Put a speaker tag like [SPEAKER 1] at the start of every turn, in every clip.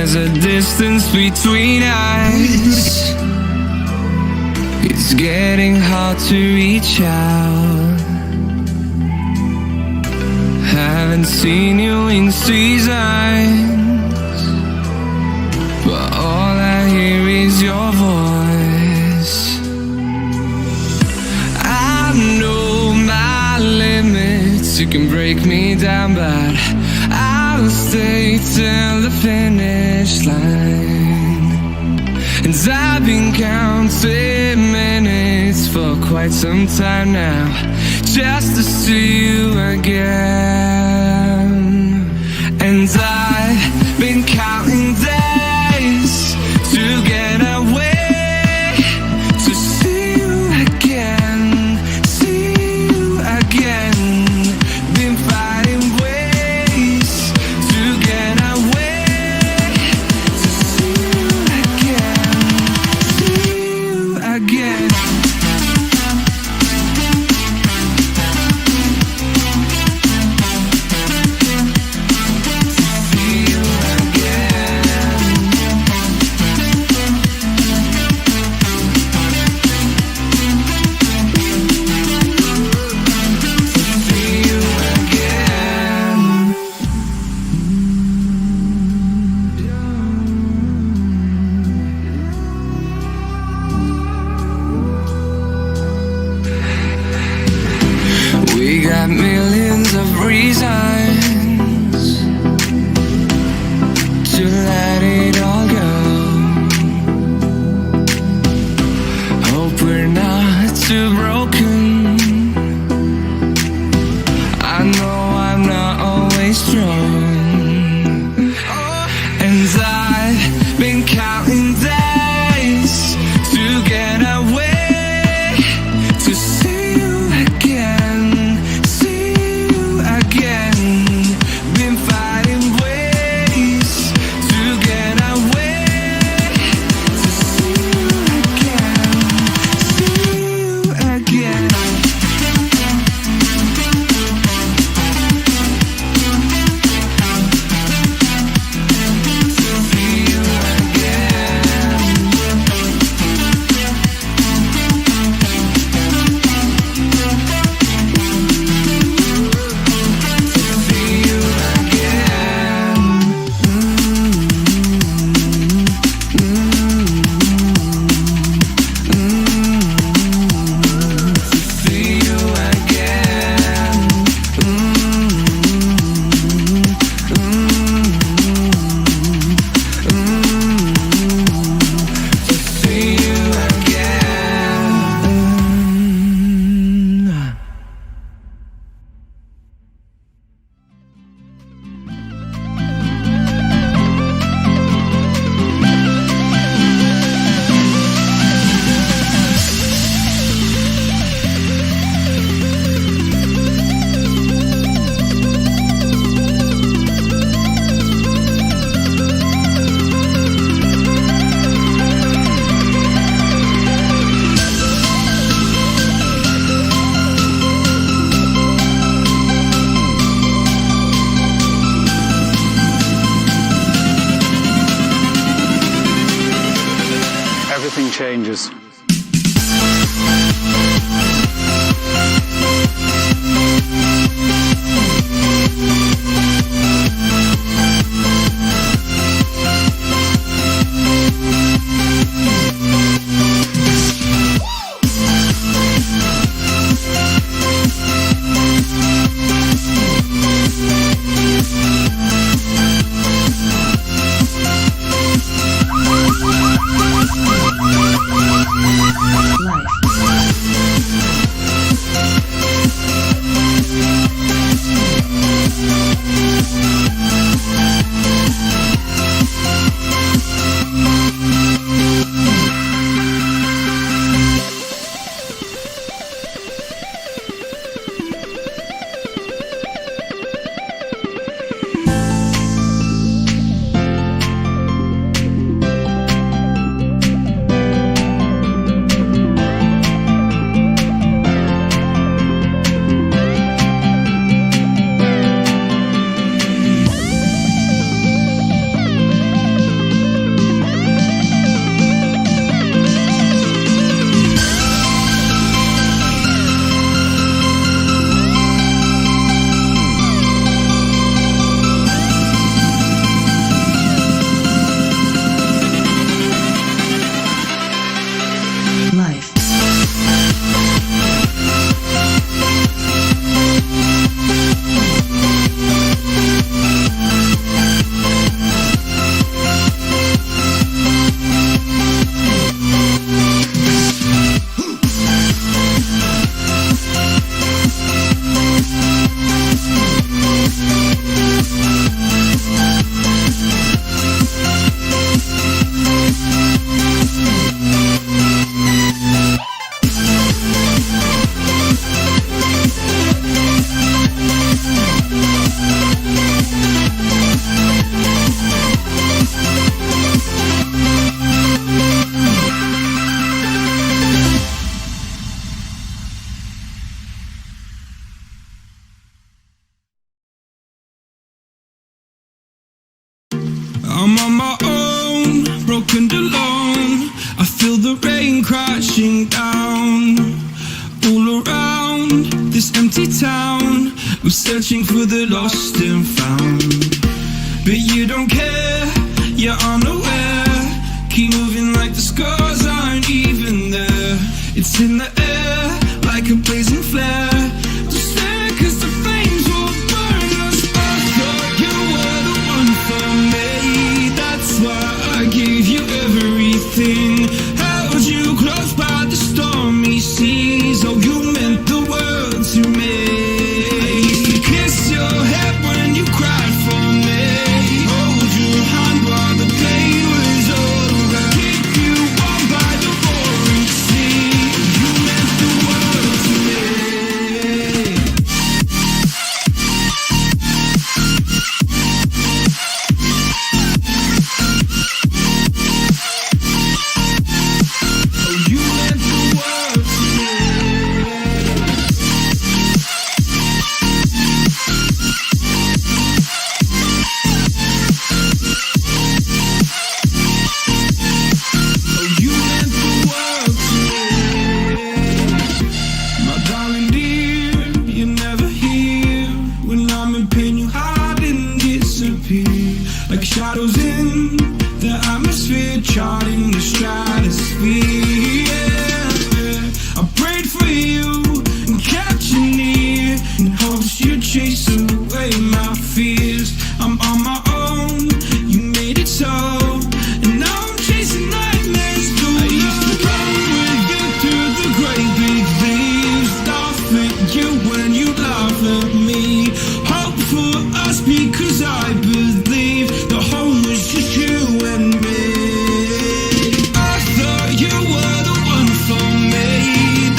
[SPEAKER 1] there's a distance between us. It's getting hard to reach out. Haven't seen you in seasons, but all I hear is your voice. I know my limits, you can break me down, but I'll stay till the finish line. And I've been counting minutes for quite some time now, just to see you again. And I've been counting days to get away, to see you again, see you again. Been fighting ways to get away, to see you again, see you again. We got millions of reasons to let it all go. Hope we're not too broken. I know I'm not always strong. And I've been counting days to get away, to see you again, see you again. Been fighting ways to get away, to see you again, see you again.
[SPEAKER 2] Everything changes.
[SPEAKER 1] falling down. All around this empty town, we're searching for the lost and found. But you don't care, you're unaware. Keep moving like the scars aren't even there. It's in the air like a blazing flare. Just stare, cause the flames will burn us. I thought you were the one for me. That's why I gave you everything. Held you close by the stormy seas. Oh, you meant the world to me. I used to kiss your head when you cried for me. Hold your hand while the pain was over. Keep you warm by the roaring sea. You meant the world to me. Oh, you meant the world to me. Oh, you meant the world to me. My darling dear, you're never here. When I'm in pain, you hide and disappear. Like shadows in the atmosphere, charting the stratosphere. Yeah. I prayed for you and kept you near, in hopes you'd chase away my fears. I'm on my own, you made it so, and now I'm chasing nightmares too. I used to run with you through the great big leaves, laugh at you when you laugh at me. Hope for us because I believe the home was just you and me. I thought you were the one for me.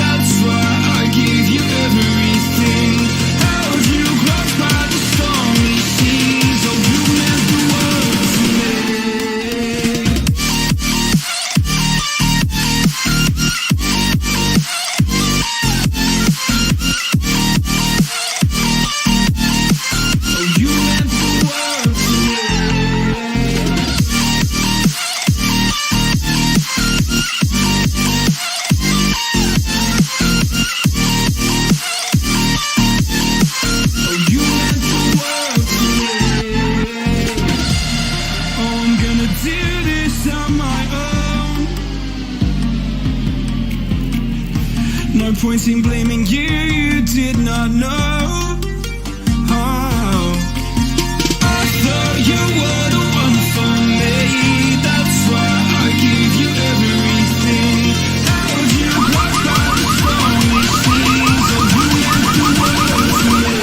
[SPEAKER 1] That's why I gave you everything. Held you close by the stormy seas. Oh, you meant the world to me. Oh, you meant the world to me. Oh, you meant the world to me. Oh, I'm gonna do this on my own. No point in blaming you, you did not know. Oh, I thought you were the one for me. That's why I gave you everything. Held you close by the stormy seas. Oh, you meant the world to me.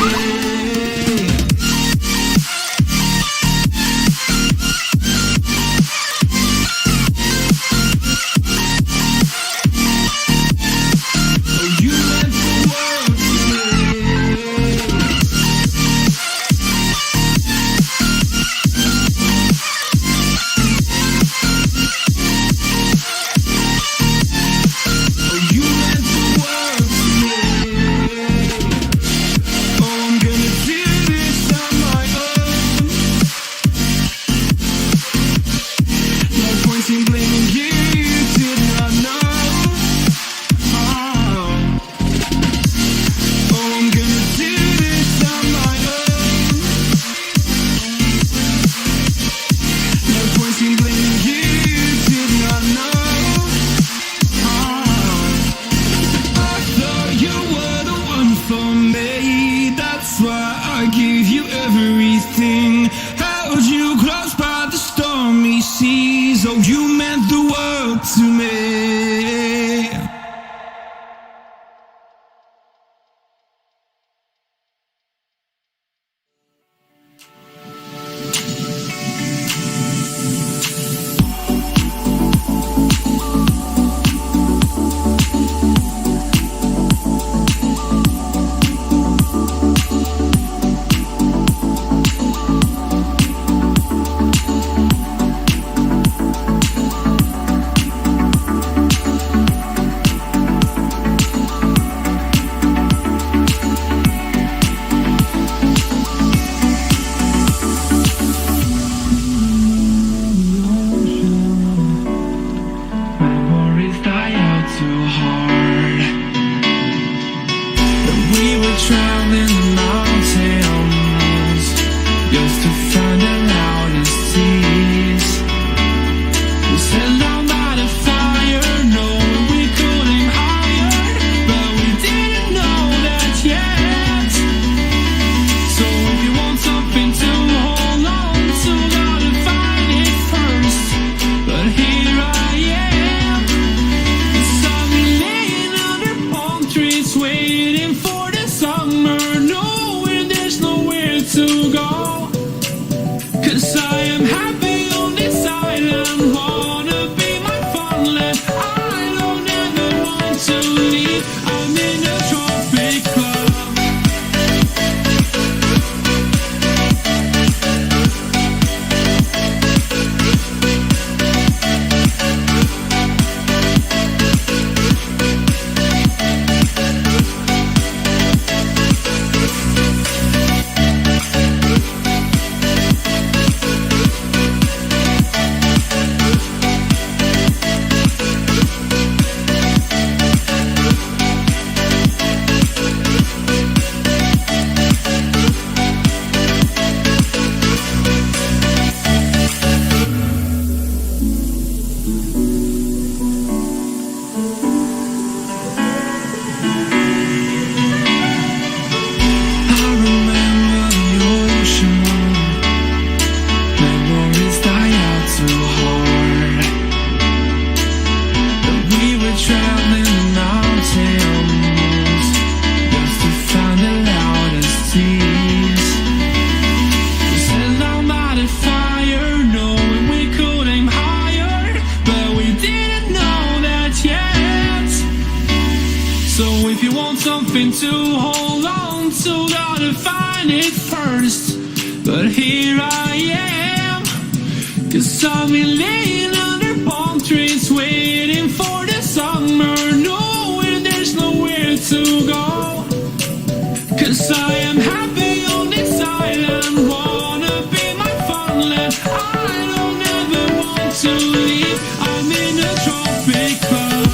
[SPEAKER 1] Oh, you meant the world to me. We were traveling the mountains just to find the loudest seas. We said down by the fire, knowing we could aim higher, but we didn't know that yet. So if you want something to hold on to, gotta find it first. But here I am, beside me laying under palm trees, waiting for the summer, knowing there's nowhere to go. 'Cause I am happy on this island, wanna be my funland. I don't ever want to leave, I'm in a tropic club. Something to hold on to, gotta find it first. But here I am, 'cause I've been laying under palm trees, waiting for the summer, knowing there's nowhere to go. 'Cause I am happy on this island, wanna be my funland. I don't ever want to leave, I'm in a tropic club.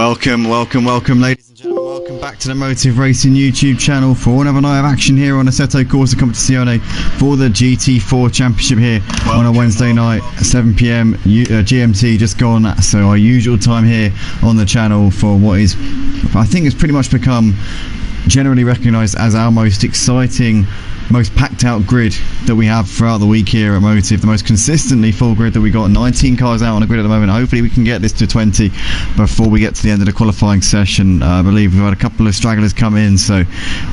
[SPEAKER 2] Welcome, ladies and gentlemen. Welcome back to the Motive Racing YouTube channel for another night of action here on Assetto Corsa Competizione for the GT4 Championship here on a Wednesday night, 7 PM GMT just gone. So our usual time here on the channel for what is, I think, it's pretty much become generally recognised as our most exciting, most packed out grid that we have throughout the week here at Motive. The most consistently full grid that we got. 19 cars out on the grid at the moment. Hopefully we can get this to 20 before we get to the end of the qualifying session. I believe we've had a couple of stragglers come in, so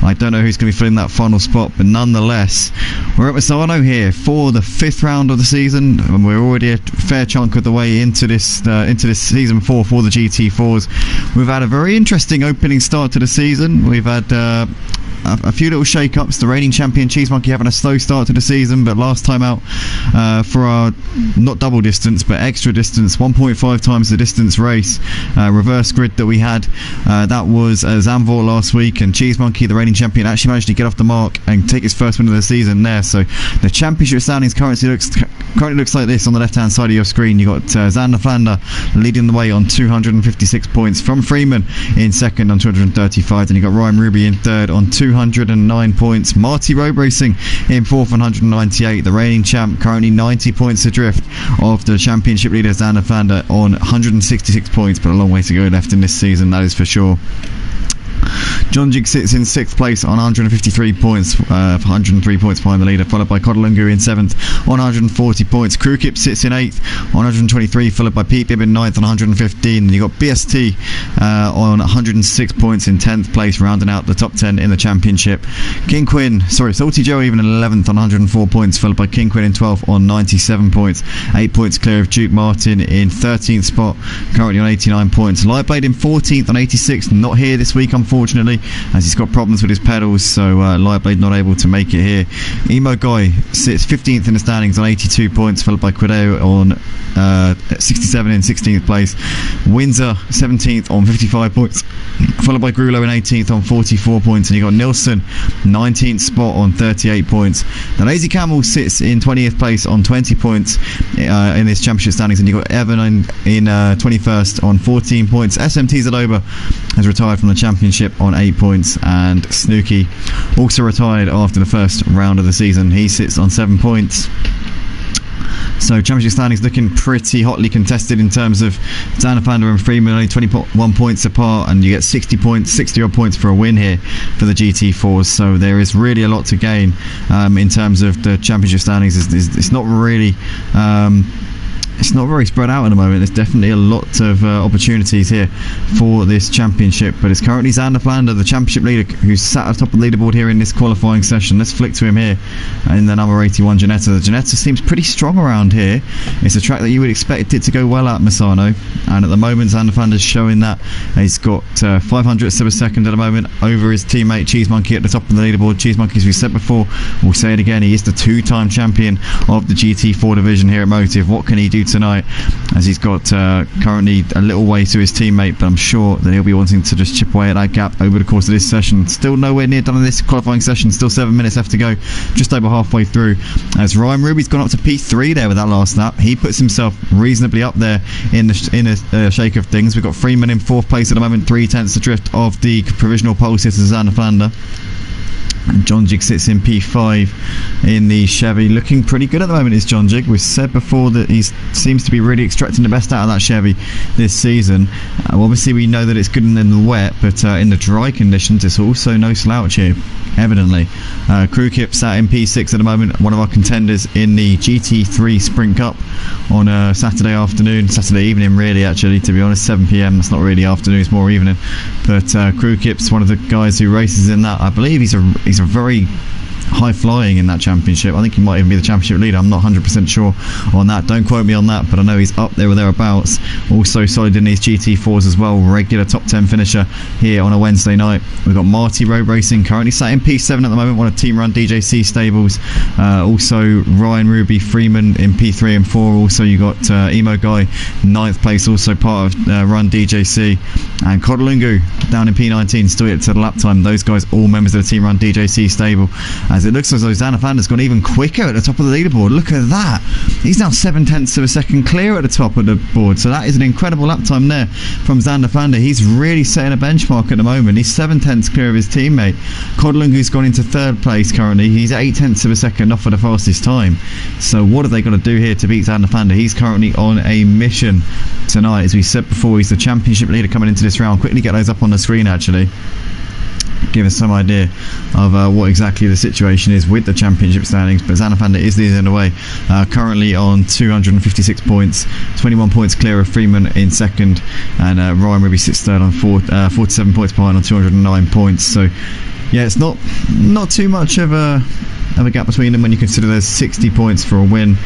[SPEAKER 2] I don't know who's going to be filling that final spot, but nonetheless we're at Misano here for the 5th round of the season, and we're already a fair chunk of the way into this season 4 for the GT4s. We've had a very interesting opening start to the season. We've had a few little shake-ups. The reigning champion Cheese Monkey having a slow start to the season, but last time out for our not double distance but extra distance, 1.5 times the distance race, reverse grid that we had, that was Zandvoort last week, and Cheese Monkey, the reigning champion, actually managed to get off the mark and take his first win of the season there. So the championship standings currently looks like this on the left hand side of your screen. You got Xander Flander leading the way on 256 points from Freeman in second on 235, then you got Ryan Ruby in third on 209 points. Marty Road Racing in fourth on 198. The reigning champ currently 90 points adrift of the championship leader Xander Flander on 166 points, but a long way to go left in this season, that is for sure. John Jig sits in 6th place on 153 points, 103 points behind the leader, followed by Kodalungu in 7th on 140 points. Crewkip sits in 8th on 123, followed by Pete Bibb in 9th on 115. And you got BST on 106 points in 10th place, rounding out the top 10 in the championship. Salty Joe even in 11th on 104 points, followed by King Quinn in 12th on 97 points. 8 points clear of Duke Martin in 13th spot, currently on 89 points. Lightblade in 14th on 86, not here this week unfortunately, as he's got problems with his pedals, so Lightblade not able to make it here. Emo Guy sits 15th in the standings on 82 points, followed by Quideo on 67 in 16th place. Windsor 17th on 55 points, followed by Grulo in 18th on 44 points, and you got Nilsson 19th spot on 38 points. The Lazy Camel sits in 20th place on 20 points in this championship standings, and you got Evan in 21st on 14 points. SMT Zadoba has retired from the championship on 8 points, and Snooky also retired after the first round of the season. He sits on 7 points. So championship standings looking pretty hotly contested in terms of Xander Flander and Freeman only 21 points apart, and you get 60 odd points for a win here for the GT4s. So there is really a lot to gain in terms of the championship standings. It's not really it's not very spread out at the moment. There's definitely a lot of opportunities here for this championship, but it's currently Xander Flander, the championship leader, who's sat at the top of the leaderboard here in this qualifying session. Let's flick to him here in the number 81 Janetta. The Janetta seems pretty strong around here. It's a track that you would expect it to go well at, Misano, and at the moment Xander Flander's showing that. He's got 500ths of a second at the moment over his teammate Cheese Monkey at the top of the leaderboard. Cheese Monkey, as we said before, we'll say it again, he is the 2-time champion of the GT4 division here at Motive. What can he do tonight, as he's got currently a little way to his teammate, but I'm sure that he'll be wanting to just chip away at that gap over the course of this session. Still nowhere near done in this qualifying session, still 7 minutes left to go, just over halfway through, as Ryan Ruby's gone up to P3 there with that last lap. He puts himself reasonably up there in a shake of things. We've got Freeman in 4th place at the moment, 3/10 adrift of the provisional pole sitter Xander Flander. And John Jig sits in P5 in the Chevy, looking pretty good at the moment is John Jig. We've said before that he seems to be really extracting the best out of that Chevy this season. Obviously we know that it's good in the wet, but in the dry conditions it's also no slouch here, evidently. Crewkip sat in P6 at the moment, one of our contenders in the GT3 Sprint Cup on a Saturday evening really, actually, to be honest. 7 PM, that's not really afternoon, it's more evening, but Crewkip's one of the guys who races in that. I believe he's a very high flying in that championship. I think he might even be the championship leader. I'm not 100% sure on that, don't quote me on that, but I know he's up there or thereabouts. Also solid in these GT4s as well, regular top 10 finisher here on a Wednesday night. We've got Marty Road Racing currently sat in P7 at the moment, one of Team Run DJC stables. Also Ryan Ruby Freeman in P3 and 4. Also you got Emo Guy 9th place, also part of Run DJC, and Kodalungu down in P19 still yet to the lap time. Those guys all members of the Team Run DJC stable, as it looks as though Xander Vander's gone even quicker at the top of the leaderboard. Look at that. He's now 0.7 of a second clear at the top of the board, so that is an incredible lap time there from Xander Vander. He's really setting a benchmark at the moment. He's 0.7 clear of his teammate. Codlungu's gone into 3rd place currently. He's 0.8 of a second off for the fastest time. So what have they got to do here to beat Xander Vander? He's currently on a mission tonight. As we said before, he's the championship leader coming into this round. Quickly get those up on the screen actually. Give us some idea of what exactly the situation is with the championship standings. But Xander Vander is leading the way, currently on 256 points, 21 points clear of Freeman in 2nd, and Ryan Ruby sits 3rd on 47 points behind on 209 points. So yeah, it's not too much of a gap between them when you consider there's 60 points for a win.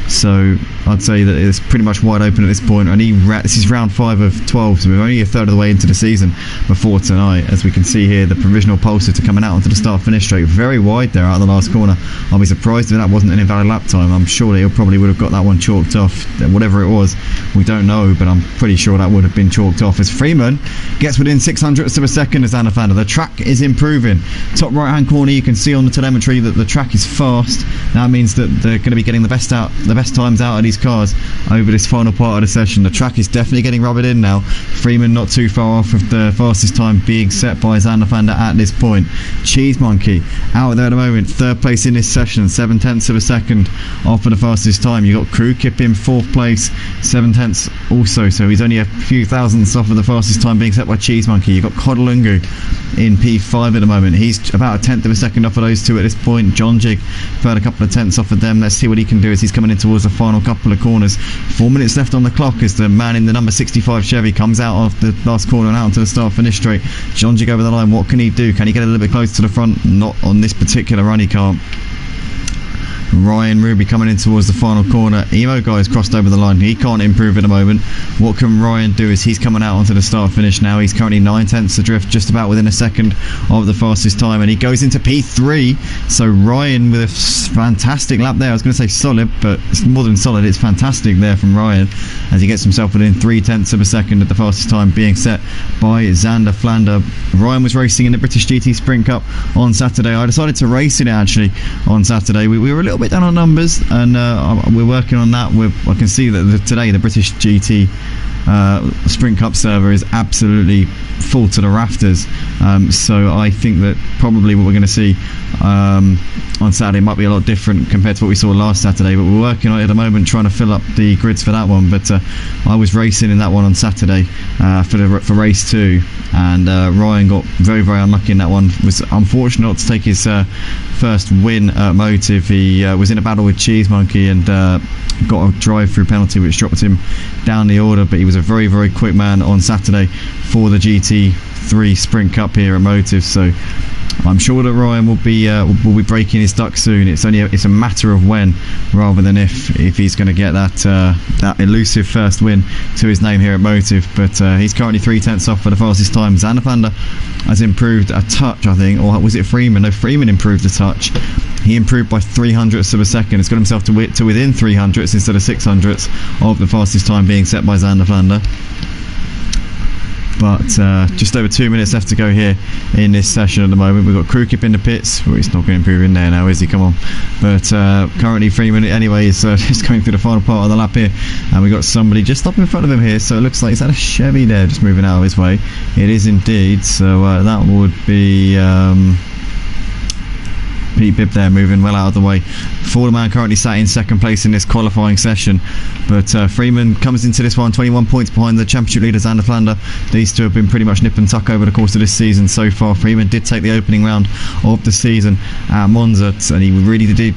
[SPEAKER 2] So I'd say that it's pretty much wide open at this point. This is round 5 of 12, so we're only a third of the way into the season before tonight. As we can see here, the provisional pole sitter coming out onto the start finish straight, very wide there out of the last corner. I'll be surprised if that wasn't an invalid lap time. I'm sure he probably would have got that one chalked off. Whatever it was, we don't know, but I'm pretty sure that would have been chalked off, as Freeman gets within 0.06 of a second as Xander Vander. The track is improving. Top right hand corner, you can see on the telemetry that the track is fast. That means that they're going to be getting the best times out of these cars over this final part of the session. The track is definitely getting rubbered in now. Freeman not too far off of the fastest time being set by Xander Vander at this point. Cheese Monkey out there at the moment, 3rd place in this session, 0.7 of a second off of the fastest time. You got Crew Kip in 4th place, 0.7 also, so he's only a few thousandths off of the fastest time being set by Cheese Monkey. You got Codlungu in P5 at the moment. He's about 1/10 of a second off of those two at this point. John Jig had a couple of tenths off of them. Let's see what he can do as he's coming in towards the final couple of corners. 4 minutes left on the clock as the man in the number 65 Chevy comes out of the last corner and out onto the start finish straight. John Jig over the line. What can he do? Can he get a little bit closer to the front? Not on this particular run, he can't. Ryan Ruby coming in towards the final corner. Emo Guy's crossed over the line. He can't improve at the moment. What can Ryan do as he's coming out onto the start finish now? He's currently 9/10 adrift, just about within a second of the fastest time, and he goes into P3. So Ryan with a fantastic lap there. I was going to say solid, but it's more than solid. It's fantastic there from Ryan as he gets himself within 0.3 of a second at the fastest time being set by Xander Vander. Ryan was racing in the British GT Sprint Cup on Saturday. I decided to race in it actually on Saturday. We were a little bit down on numbers, and we're working on that. I can see that today the British GT Sprint Cup server is absolutely full to the rafters, so I think that probably what we're going to see on Saturday might be a lot different compared to what we saw last Saturday, but we're working on it at the moment, trying to fill up the grids for that one. But I was racing in that one on Saturday for race 2, and Ryan got very, very unlucky in that one. Was unfortunate not to take his first win at Motive. He was in a battle with Cheese Monkey and got a drive-through penalty which dropped him down the order, but he was a very, very quick man on Saturday for the GT3 Sprint Cup here at Motive. So I'm sure that Ryan will be breaking his duck soon. It's a matter of when, rather than if he's going to get that elusive first win to his name here at Motive. But he's currently 0.3 off for the fastest time. Xander Vander has improved a touch, I think, or was it Freeman? No, Freeman improved a touch. He improved by 0.03 of a second. It's got himself to within 0.03 instead of 0.06 of the fastest time being set by Xander Vander. But just over 2 minutes left to go here in this session at the moment. We've got Crew Kip in the pits. Well, he's not going to improve in there now, is he? Come on. But currently Freeman anyway is just going through the final part of the lap here, and we've got somebody just up in front of him here. So it looks like, is that a Chevy there just moving out of his way? It is indeed. So that would be Pete Bibb there, moving well out of the way. Forward man currently sat in 2nd place in this qualifying session, but Freeman comes into this one 21 points behind the championship leader Xander Vander. These two have been pretty much nip and tuck over the course of this season so far. Freeman did take the opening round of the season at Monza, and he really did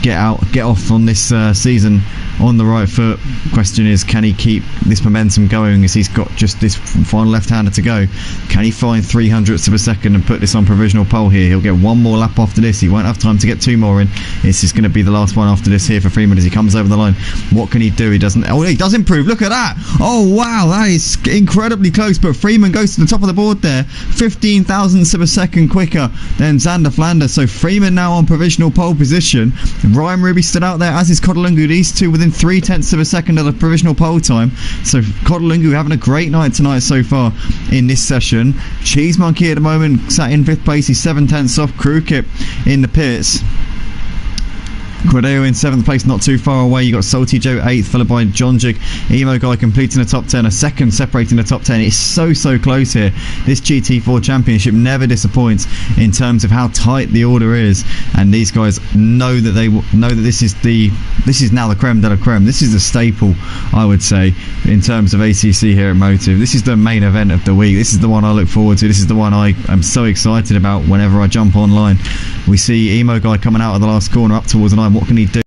[SPEAKER 2] get off on this season on the right foot. Question is, can he keep this momentum going as he's got just this final left-hander to go? Can he find 0.03 of a second and put this on provisional pole here? He'll get one more lap after this. He won't have time to get 2 more in. This is going to be the last one after this here for Freeman as he comes over the line. What can he do? He doesn't. Oh, he does improve. Look at that. Oh, wow. That is incredibly close. But Freeman goes to the top of the board there. 15 thousandths of a second quicker than Xander Vander. So Freeman now on provisional pole position. Ryan Ruby stood out there, as is Codlungu. These two within 0.3 of a second of the provisional pole time. So Codlungu having a great night tonight so far in this session. Cheese Monkey at the moment sat in 5th place. He's 0.7 off. Crew Kip in the pits. Cordeo in 7th place, not too far away. You got Salty Joe 8th, followed by John Jig. Emo Guy completing the top 10, a second separating the top 10. It's so close here. This GT4 championship never disappoints in terms of how tight the order is, and these guys know that this is now the creme de la creme. This is the staple, I would say, in terms of ACC here at Motive. This is the main event of the week. This is the one I look forward to. This is the one I am so excited about whenever I jump online. We see Emo Guy coming out of the last corner up towards the line. What can he do?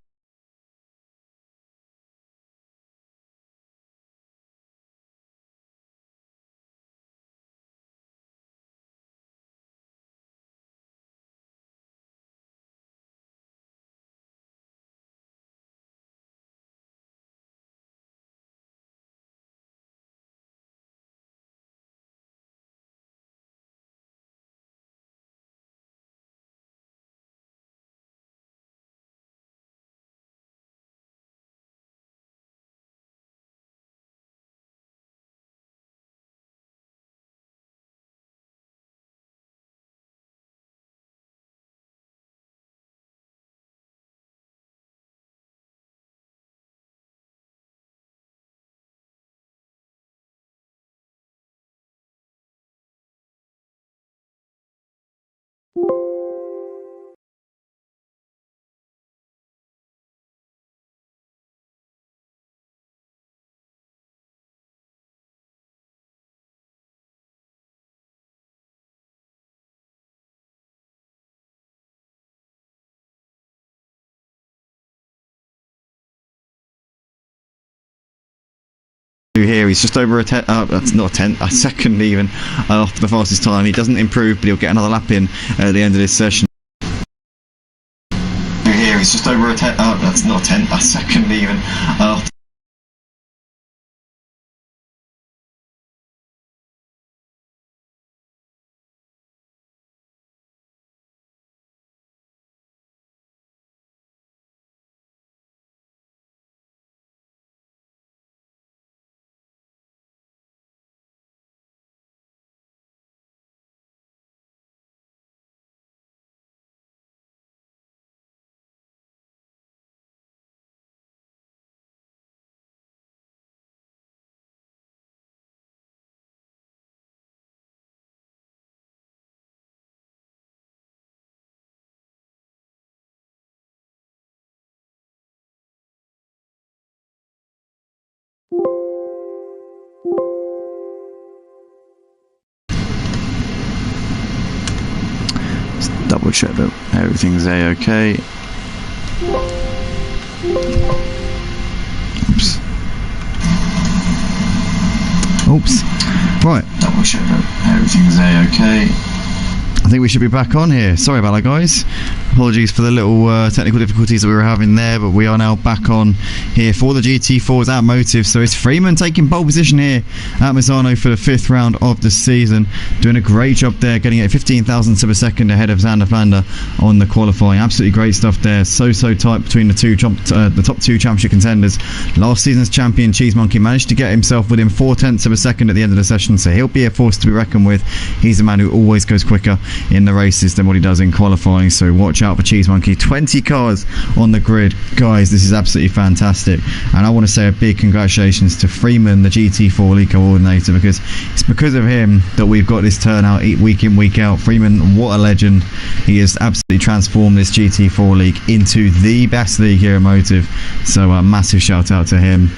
[SPEAKER 2] Here he's just over a second even off the fastest time. He doesn't improve, but he'll get another lap in at the end of this session. Here he's just over a second even off. Double check that everything's a-okay. Oops. Right. Double check that everything's a-okay. I think we should be back on here. Sorry about that, guys. Apologies for the little technical difficulties that we were having there, but we are now back on here for the GT4s at Motive. So it's Freeman taking pole position here at Misano for the 5th round of the season, doing a great job there, getting it 15 thousandths of a second ahead of Xander Flander on the qualifying. Absolutely great stuff there. So tight between the top two championship contenders. Last season's champion Cheese Monkey managed to get himself within 0.4 of a second at the end of the session, so he'll be a force to be reckoned with. He's a man who always goes quicker in the races than what he does in qualifying, so watch out for Cheese Monkey. 20 cars on the grid, guys. This is absolutely fantastic, and I want to say a big congratulations to Freeman, the GT4 league coordinator, because it's because of him that we've got this turnout week in, week out. Freeman, what a legend. He has absolutely transformed this GT4 league into the best league here at Motive, so a massive shout out to him.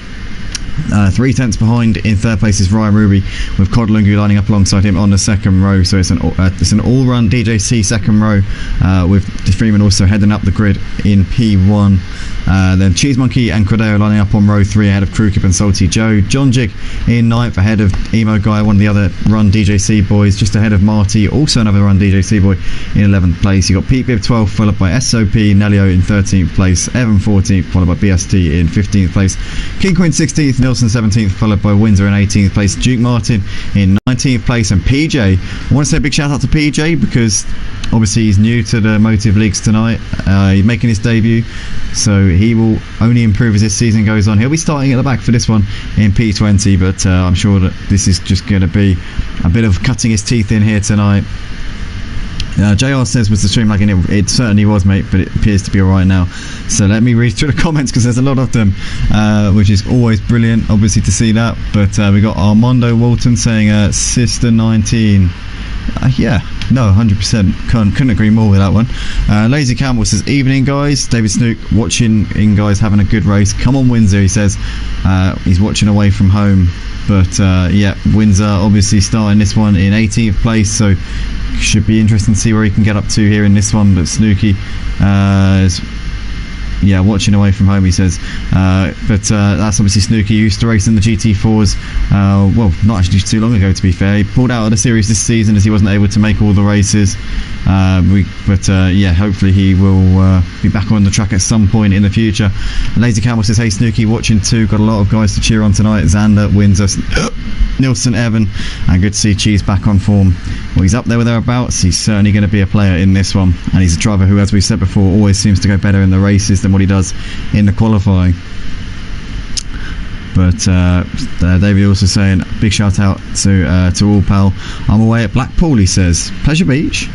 [SPEAKER 2] 3/10 behind in 3rd place is Ryan Ruby, with Codlungu lining up alongside him on the 2nd row. So it's an all-run DJC 2nd row, with Freeman also heading up the grid in P1. Then Cheese Monkey and Cordeo lining up on row 3 ahead of Crewkip and Salty Joe. John Jig in 9th ahead of Emo Guy, one of the other run DJC boys, just ahead of Marty, also another run DJC boy, in 11th place. You got Pete Bib 12th, followed by SOP, Nelio in 13th place, Evan 14th, followed by BST in 15th place, King Queen 16th, Nilsson 17th, followed by Windsor in 18th place, Duke Martin in 19th place, and PJ. I want to say a big shout out to PJ because obviously he's new to the Motive Leagues tonight. He's making his debut, so he will only improve as this season goes on. He'll be starting at the back for this one in P20, but I'm sure that this is just going to be a bit of cutting his teeth in here tonight. JR says, was the stream lagging? It certainly was, mate, but it appears to be alright now. So let me read through the comments because there's a lot of them, which is always brilliant, obviously, to see that. But we got Armando Walton saying, Sister 19. Yeah, no, 100%. Couldn't agree more with that one. Lazy Campbell says, evening, guys. David Snook watching in, guys, having a good race. Come on, Windsor, he says. He's watching away from home. But yeah, Windsor obviously starting this one in 18th place, so should be interesting to see where he can get up to here in this one. But Snooky is, yeah, watching away from home, he says. But that's obviously Snooky, used to race in the GT4s, well, not actually too long ago, to be fair. He pulled out of the series this season as he wasn't able to make all the races. Yeah, hopefully he will be back on the track at some point in the future. Lazy Campbell says, hey Snooky, watching too. Got a lot of guys to cheer on tonight. Xander, Windsor, Nilsson, Evan, and good to see Cheese back on form. Well, he's up there with thereabouts. He's certainly going to be a player in this one, and he's a driver who, as we said before, always seems to go better in the races than what he does in the qualifying. But David also saying, big shout out to all, pal. I'm away at Blackpool, he says. Pleasure Beach.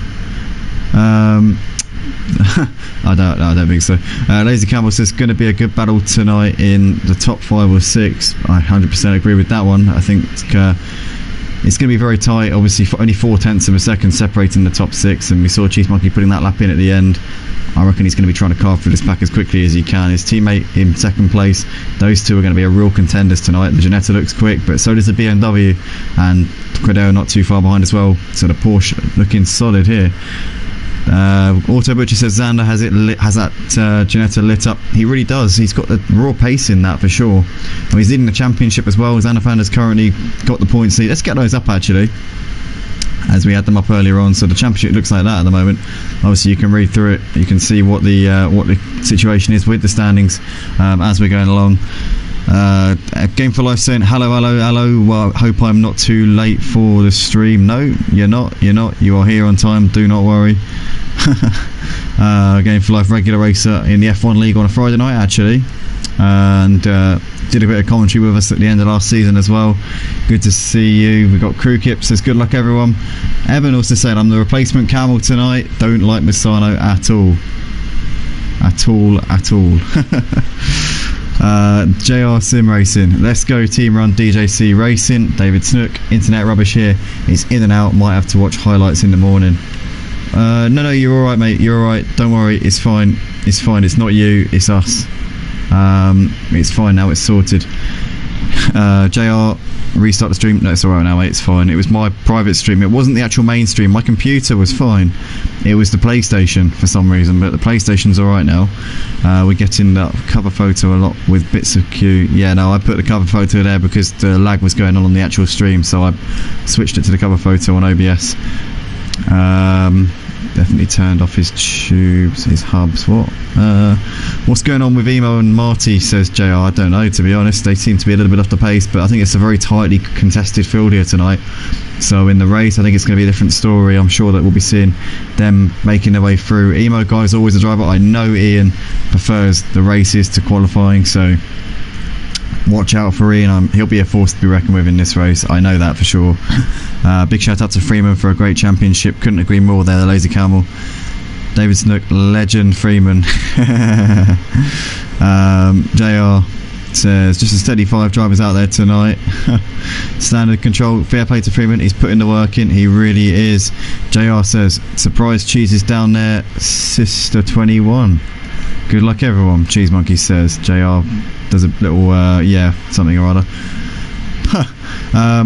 [SPEAKER 2] I don't think so. Lazy Campbell says, going to be a good battle tonight in the top 5 or 6. I 100% agree with that one. I think it's going to be very tight. Obviously, only 0.4 of a second separating the top 6, and we saw Cheese Monkey putting that lap in at the end. I reckon he's going to be trying to carve through this pack as quickly as he can. His teammate in second place, those two are going to be a real contenders tonight. The Ginetta looks quick, but so does the BMW, and Credero not too far behind as well. So the Porsche looking solid here. Auto Butcher says, Xander has that Ginetta lit up. He really does. He's got the raw pace in that for sure. And he's leading the championship as well. Xander Fan has currently got the points lead. Let's get those up actually, as we had them up earlier on. So the championship looks like that at the moment. Obviously you can read through it, you can see what the situation is with the standings as we're going along. Game for Life saying, hello. Well, hope I'm not too late for the stream. No, you're not. You are here on time, do not worry. Game for Life regular racer in the F1 League on a Friday night actually, and did a bit of commentary with us at the end of last season as well. Good to see you. We got Crew Kip says, good luck everyone. Evan also said, I'm the replacement Camel tonight. Don't like Misano at all. JR Sim Racing, let's go team run DJC Racing. David Snook, internet rubbish here, it's in and out, might have to watch highlights in the morning. No, you're alright mate, you're alright, don't worry, it's fine, it's not you, it's us. It's fine now, it's sorted. JR, restart the stream. No, it's alright now mate, it's fine. It was my private stream, it wasn't the actual main stream. My computer was fine, it was the PlayStation for some reason, but the PlayStation's alright now. We're getting that cover photo a lot with bits of Q. Yeah, no, I put the cover photo there because the lag was going on the actual stream, so I switched it to the cover photo on OBS. Definitely turned off his tubes, his hubs. What's going on with Emo and Marty, says JR. I don't know, to be honest. They seem to be a little bit off the pace, but I think it's a very tightly contested field here tonight. So in the race, I think it's going to be a different story. I'm sure that we'll be seeing them making their way through. Emo guy's always a driver. I know Ian prefers the races to qualifying, so watch out for Ian. He'll be a force to be reckoned with in this race, I know that for sure. Big shout out to Freeman for a great championship, couldn't agree more there, the Lazy Camel. David Snook, legend Freeman. JR says, just a steady 5 drivers out there tonight. Standard control, fair play to Freeman, he's putting the work in, he really is. JR says, surprise Cheese is down there, Sister 21. Good luck everyone, Cheese Monkey says. JR does a little, yeah, something or other.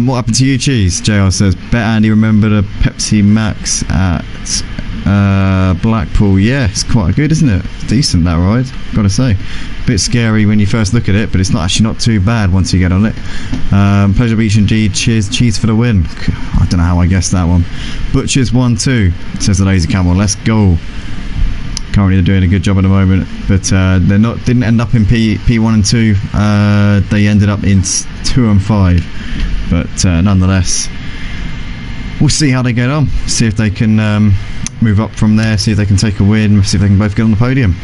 [SPEAKER 2] What happened to you, Cheese? JR says, bet Andy remembered a Pepsi Max at Blackpool. Yeah, it's quite good, isn't it? It's decent, that ride, gotta say. Bit scary when you first look at it, but it's actually not too bad once you get on it. Pleasure Beach and G, cheers for the win. I don't know how I guessed that one. Butchers 1-2, says the Lazy Camel. Let's go. Currently they're doing a good job at the moment, but didn't end up in P1 and 2. They ended up in 2 and 5, but nonetheless we'll see how they get on, see if they can move up from there, see if they can take a win, see if they can both get on the podium.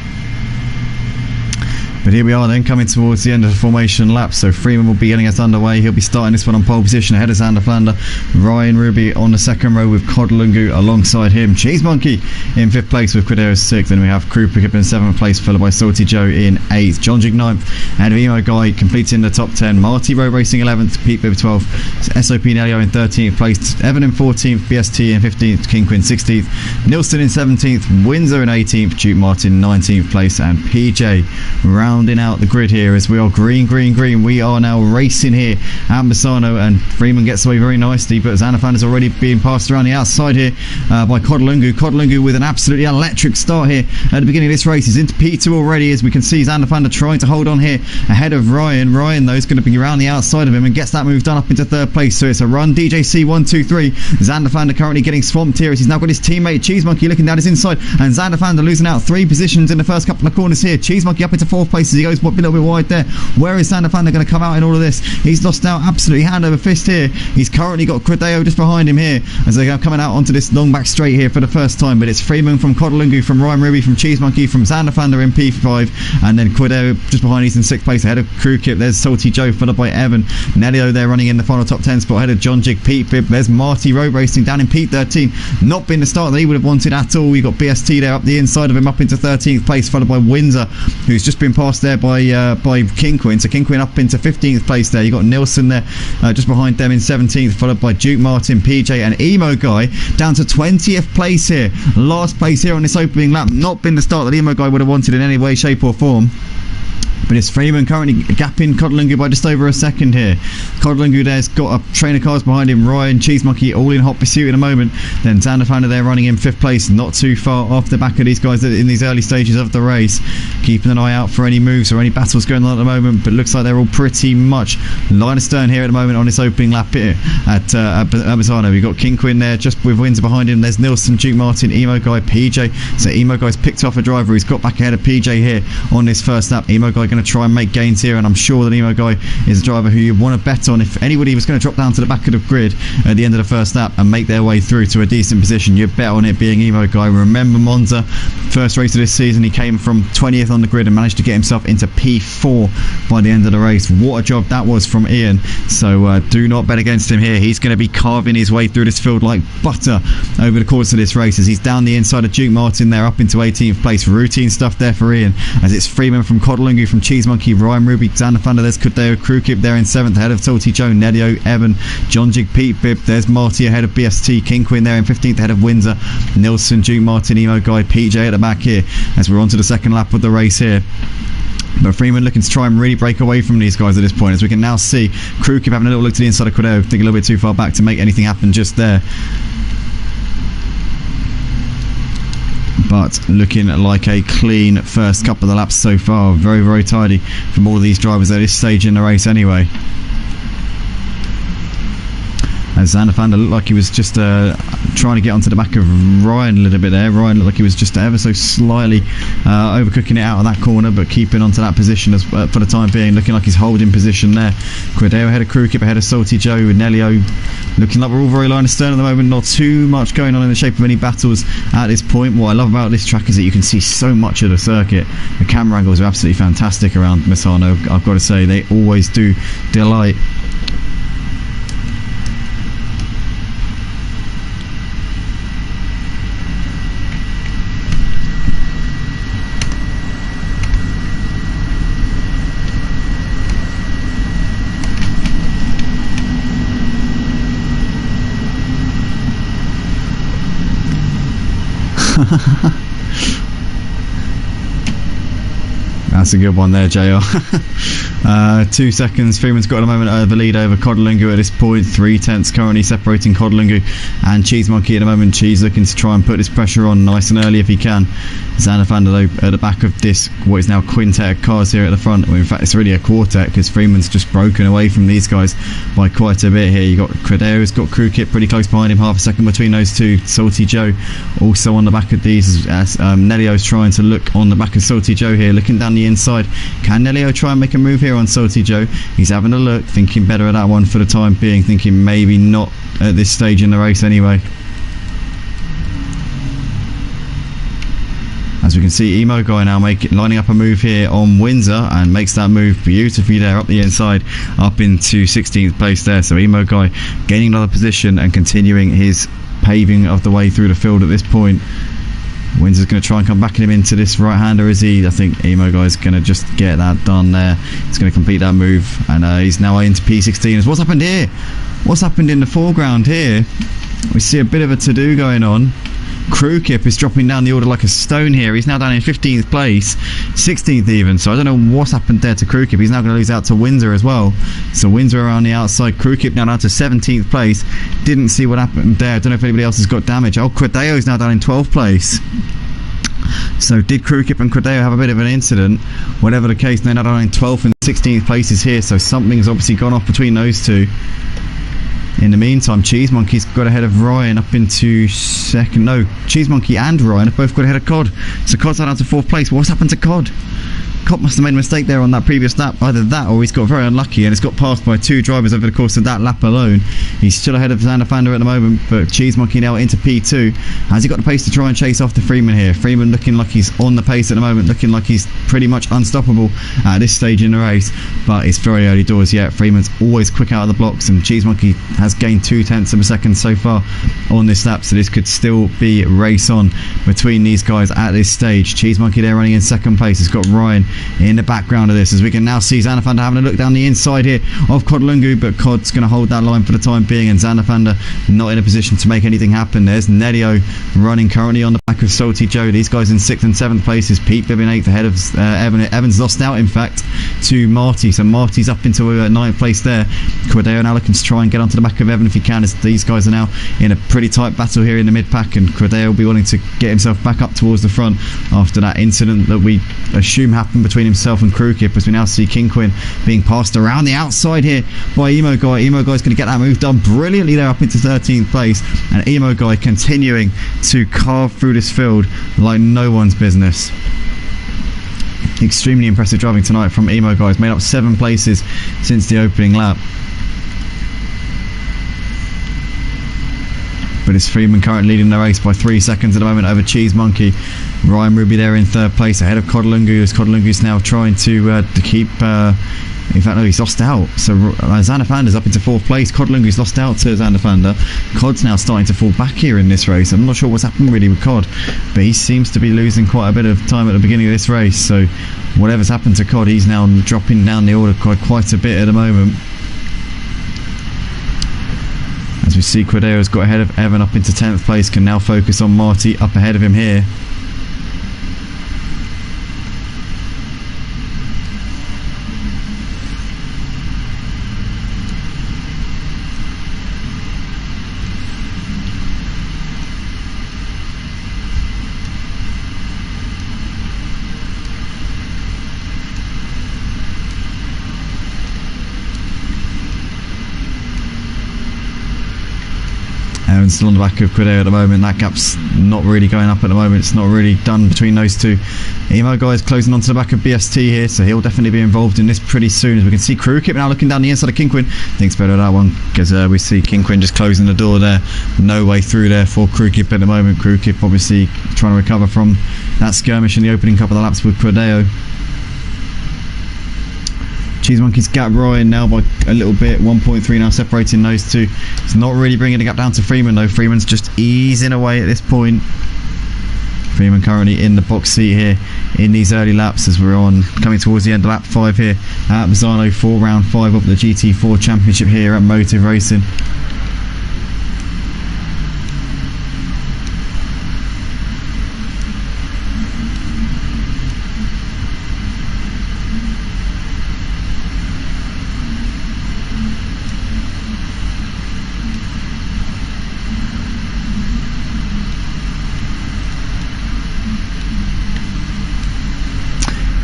[SPEAKER 2] But here we are then, coming towards the end of the formation lap. So Freeman will be getting us underway. He'll be starting this one on pole position ahead of Xander Flander. Ryan Ruby on the second row with Codlungu alongside him. Cheese Monkey in 5th place with Quidero 6th. Then we have Crew Pickup in 7th place, followed by Salty Joe in 8th. John Jig 9th, ahead of Emo Guy, completing the top 10. Marty Road Racing 11th, Pete Bib 12th, SOP Nelio in 13th place, Evan in 14th, BST in 15th, King Quinn 16th, Nilsson in 17th, Windsor in 18th, Duke Martin 19th place, and PJ rounding out the grid here as we are green. We are now racing here at Misano, and Freeman gets away very nicely, but Xanafan is already being passed around the outside here by Codlungu. Codlungu with an absolutely electric start here at the beginning of this race. He's into P2 already, as we can see Xanafan trying to hold on here ahead of Ryan. Ryan though is going to be around the outside of him and gets that move done up into 3rd place. So it's a run DJC 1-2-3. Xanderfander currently getting swamped here as he's now got his teammate Cheese Monkey looking down his inside, and Xanderfander losing out 3 positions in the first couple of corners here. Cheese Monkey up into 4th place as he goes a little bit wide there. Where is Xanderfander going to come out in all of this? He's lost out absolutely hand over fist here. He's currently got Credeo just behind him here as they are coming out onto this long back straight here for the first time. But it's Freeman from Codlungu, from Ryan Ruby, from Cheese Monkey, from Xanderfander in P5, and then Credeo just behind. He's in 6th place ahead of Crew Kip. There's Salty Joe followed by Evan. Nelio there running in the final top 10 spot ahead of John Jig, Pete Bib. There's Marty Road Racing down in P13, not been the start that he would have wanted at all. We got BST there up the inside of him up into 13th place, followed by Windsor, who's just been passed there by King Quinn. So King Quinn up into 15th place there. You got Nilsson there just behind them in 17th, followed by Duke Martin, PJ, and Emo Guy down to 20th place here. Last place here on this opening lap. Not been the start that Emo Guy would have wanted in any way, shape or form. But it's Freeman currently gapping Codlungu by just over a second here. Codlungu there's got a train of cars behind him. Ryan, Cheese Monkey all in hot pursuit in a moment. Then Xanderfander there running in 5th place, not too far off the back of these guys in these early stages of the race. Keeping an eye out for any moves or any battles going on at the moment, but looks like they're all pretty much line astern here at the moment on this opening lap here at Misano. We've got King Quinn there just with Windsor behind him. There's Nilsson, Duke Martin, Emo Guy, PJ. So Emo Guy's picked off a driver who's got back ahead of PJ here on this first lap. Emo Guy going to try and make gains here, and I'm sure that Emo Guy is a driver who you want to bet on. If anybody was going to drop down to the back of the grid at the end of the first lap and make their way through to a decent position, you'd bet on it being Emo Guy. Remember Monza, first race of this season, he came from 20th on the grid and managed to get himself into P4 by the end of the race. What a job that was from Ian. So do not bet against him here. He's going to be carving his way through this field like butter over the course of this race as he's down the inside of Duke Martin there up into 18th place. Routine stuff there for Ian as it's Freeman from Codlungu, from Cheese Monkey, Ryan Ruby, Xanderfander, there's Cudeo, Crew Kip there in 7th ahead of Salty Joe, Nelio, Evan, John Jig, Pete Bib. There's Marty ahead of BST, King Quinn there in 15th ahead of Windsor, Nilsson, Duke Martin, Emo Guy, PJ at the back here as we're on to the second lap of the race here. But Freeman looking to try and really break away from these guys at this point, as we can now see Crew Kip having a little look to the inside of Cudeo, think a little bit too far back to make anything happen just there. But looking like a clean first couple of laps so far. Very, very tidy from all of these drivers at this stage in the race anyway. As Xanderfander looked like he was just trying to get onto the back of Ryan a little bit there. Ryan looked like he was just ever so slightly overcooking it out of that corner, but keeping onto that position as, for the time being, looking like he's holding position there. Quideo ahead of Crew Kip, ahead of Salty Joe, with Nelio looking like we're all very line astern at the moment. Not too much going on in the shape of any battles at this point. What I love about this track is that you can see so much of the circuit. The camera angles are absolutely fantastic around Misano. I've got to say, they always do delight. That's a good one there, JR. 2 seconds. Freeman's got a moment the lead over Codlungu at this point. 3/10 currently separating Codlungu and Cheese Monkey at the moment. Cheese looking to try and put this pressure on nice and early if he can. Xanderfander though at the back of this, what is now quintet of cars here at the front. Well, in fact, it's really a quartet because Freeman's just broken away from these guys by quite a bit here. You got Credeo's got Crew Kit pretty close behind him, half a second between those two. Salty Joe also on the back of these as Nelio's trying to look on the back of Salty Joe here, looking down the inside. Can Nelio try and make a move here on Salty Joe? He's having a look, thinking better at that one for the time being, thinking maybe not at this stage in the race anyway. As As we can see, Emo Guy now lining up a move here on Windsor, and makes that move beautifully there up the inside, up into 16th place there. So Emo Guy gaining another position and continuing his paving of the way through the field at this point. Windsor's going to try and come backing him into this right-hander, is he? I think Emo Guy's going to just get that done there. He's going to complete that move, and he's now into P16. What's happened here? What's happened in the foreground here? We see a bit of a to-do going on. Crew Kip is dropping down the order like a stone here. He's now down in 15th place, 16th even. So I don't know what's happened there to Crew Kip. He's now going to lose out to Windsor as well. So Windsor around the outside. Crew Kip now down to 17th place. Didn't see what happened there. I don't know if anybody else has got damage. Oh, Cordeo's now down in 12th place. So did Crew Kip and Cordeo have a bit of an incident? Whatever the case, they're now down in 12th and 16th places here. So something's obviously gone off between those two. In the meantime, Cheese Monkey's got ahead of Ryan up into second. No, Cheese Monkey and Ryan have both got ahead of Cod. So Cod's down to 4th place. What's happened to Cod? Cod must have made a mistake there on that previous lap. Either that, or he's got very unlucky and it's got passed by 2 drivers over the course of that lap alone. He's still ahead of Xander Fander at the moment, but Cheese Monkey now into P2. Has he got the pace to try and chase off the Freeman here? Freeman looking like he's on the pace at the moment, looking like he's pretty much unstoppable at this stage in the race, but it's very early doors yet. Freeman's always quick out of the blocks, and Cheese Monkey has gained 0.2 of a second so far on this lap, so this could still be race on between these guys at this stage. Cheese Monkey there running in second place. It's got Ryan in the background of this, as we can now see Xanafander having a look down the inside here of Codlungu, but Cod's going to hold that line for the time being, and Xanafander not in a position to make anything happen. There's Nelio running currently on the back of Salty Joe. These guys in 6th and 7th places. Pete Bibb in 8th ahead of Evan. Evan's lost out in fact to Marty, so Marty's up into 9th place there. Cordeo now looking to try and get onto the back of Evan if he can, as these guys are now in a pretty tight battle here in the mid pack, and Cordeo will be wanting to get himself back up towards the front after that incident that we assume happened between himself and Crew Kip, as we now see King Quinn being passed around the outside here by Emo Guy. Emo Guy's going to get that move done brilliantly there up into 13th place, and Emo Guy continuing to carve through this field like no one's business. Extremely impressive driving tonight from Emo Guy. He's made up 7 places since the opening lap. But it's Freeman currently leading the race by 3 seconds at the moment over Cheese Monkey. Ryan Ruby there in 3rd place ahead of Codlungu, as Codlungu's now trying to keep... in fact, no, he's lost out. So Xanafander's up into 4th place. Codlungu's lost out to Xanafander. Cod's now starting to fall back here in this race. I'm not sure what's happened really with Cod, but he seems to be losing quite a bit of time at the beginning of this race. So whatever's happened to Cod, he's now dropping down the order quite a bit at the moment. As we see, Cordeo's got ahead of Evan up into 10th place, can now focus on Marty up ahead of him here. Evan's still on the back of Cordeo at the moment. That gap's not really going up at the moment. It's not really done between those two. Emo Guy's closing onto the back of BST here, so he'll definitely be involved in this pretty soon. As we can see Crew Kip now looking down the inside of King Quinn. Thinks better of that one, because we see King Quinn just closing the door there. No way through there for Crew Kip at the moment. Crew Kip obviously trying to recover from that skirmish in the opening couple of laps with Cordeo. Cheese Monkey's gap Ryan now by a little bit, 1.3 now separating those two. It's not really bringing the gap down to Freeman though. Freeman's just easing away at this point. Freeman currently in the box seat here in these early laps, as we're on coming towards the end of lap 5 here at Misano for round 5 of the GT4 Championship here at Motive Racing.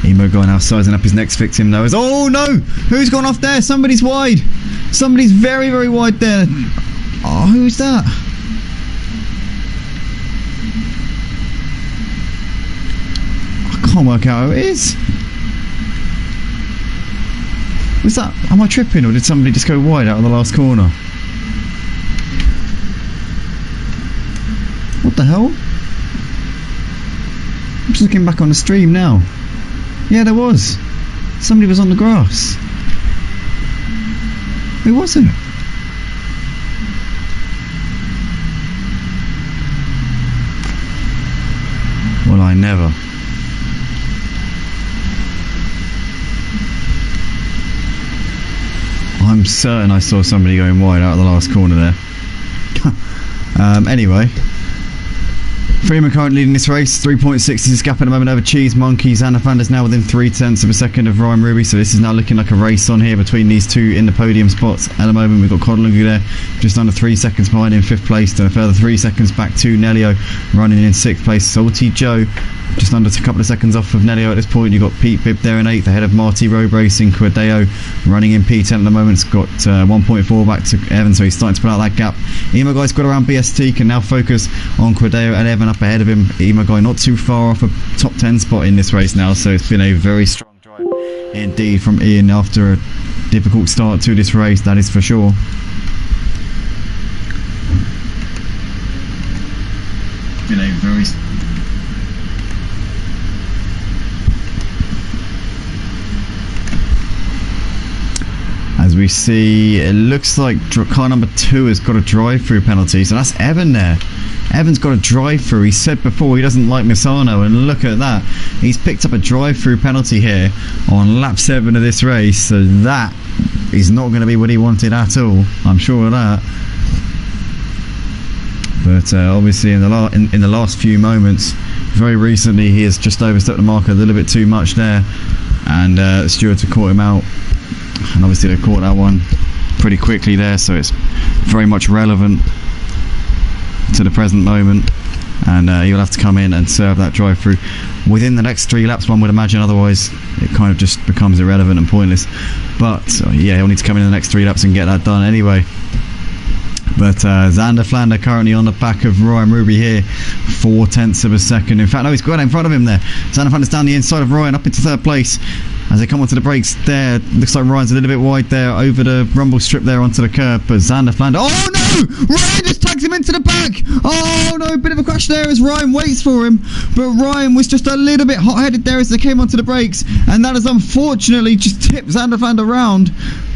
[SPEAKER 2] Emo Guy now sizing up his next victim though. Oh no! Who's gone off there? Somebody's wide. Somebody's very, very wide there. Oh, who's that? I can't work out who it is. Was that? Am I tripping, or did somebody just go wide out of the last corner? What the hell? I'm just looking back on the stream now. Yeah, there was. Somebody was on the grass. Who was it? Well, I never. I'm certain I saw somebody going wide out of the last corner there. Anyway. Freeman currently leading this race, 3.6 is his gap at the moment over Cheese Monkey. Xanafander's now within 0.3 of a second of Ryan Ruby, so this is now looking like a race on here between these two in the podium spots. At the moment we've got Codlungu there, just under 3 seconds behind in 5th place, and a further 3 seconds back to Nelio running in 6th place. Salty Joe just under a couple of seconds off of Nelio at this point. You've got Pete Bibb there in 8th, ahead of Marty Road Racing. Quadeo running in P10 at the moment. It's got 1.4 back to Evan, so he's starting to put out that gap. Emo Guy's got around BST, can now focus on Quadeo and Evan up ahead of him. Emo Guy not too far off a top 10 spot in this race now, so it's been a very strong drive indeed from Ian after a difficult start to this race, that is for sure. Been a very as we see, it looks like car number 2 has got a drive-through penalty, so that's Evan there. Evan's got a drive-through. He said before he doesn't like Misano, and look at that. He's picked up a drive-through penalty here on lap 7 of this race, so that is not going to be what he wanted at all. I'm sure of that. But obviously in the last few moments, very recently, he has just overstepped the marker a little bit too much there, and stewards have caught him out. And obviously they caught that one pretty quickly there, so it's very much relevant to the present moment, and you'll have to come in and serve that drive through within the next 3 laps, one would imagine, otherwise it kind of just becomes irrelevant and pointless. But yeah, he'll need to come in the next 3 laps and get that done anyway. But Xander Flander currently on the back of Ryan Ruby here, 0.4 of a second. In fact, no, he's got in front of him there. Xander Flander's down the inside of Ryan, up into 3rd place. As they come onto the brakes there, looks like Ryan's a little bit wide there over the rumble strip there onto the curb. But Xander Flander, oh no! Ryan just tags him into the back! Oh no, bit of a crash there as Ryan waits for him. But Ryan was just a little bit hot-headed there as they came onto the brakes, and that has unfortunately just tipped Xander Flander around.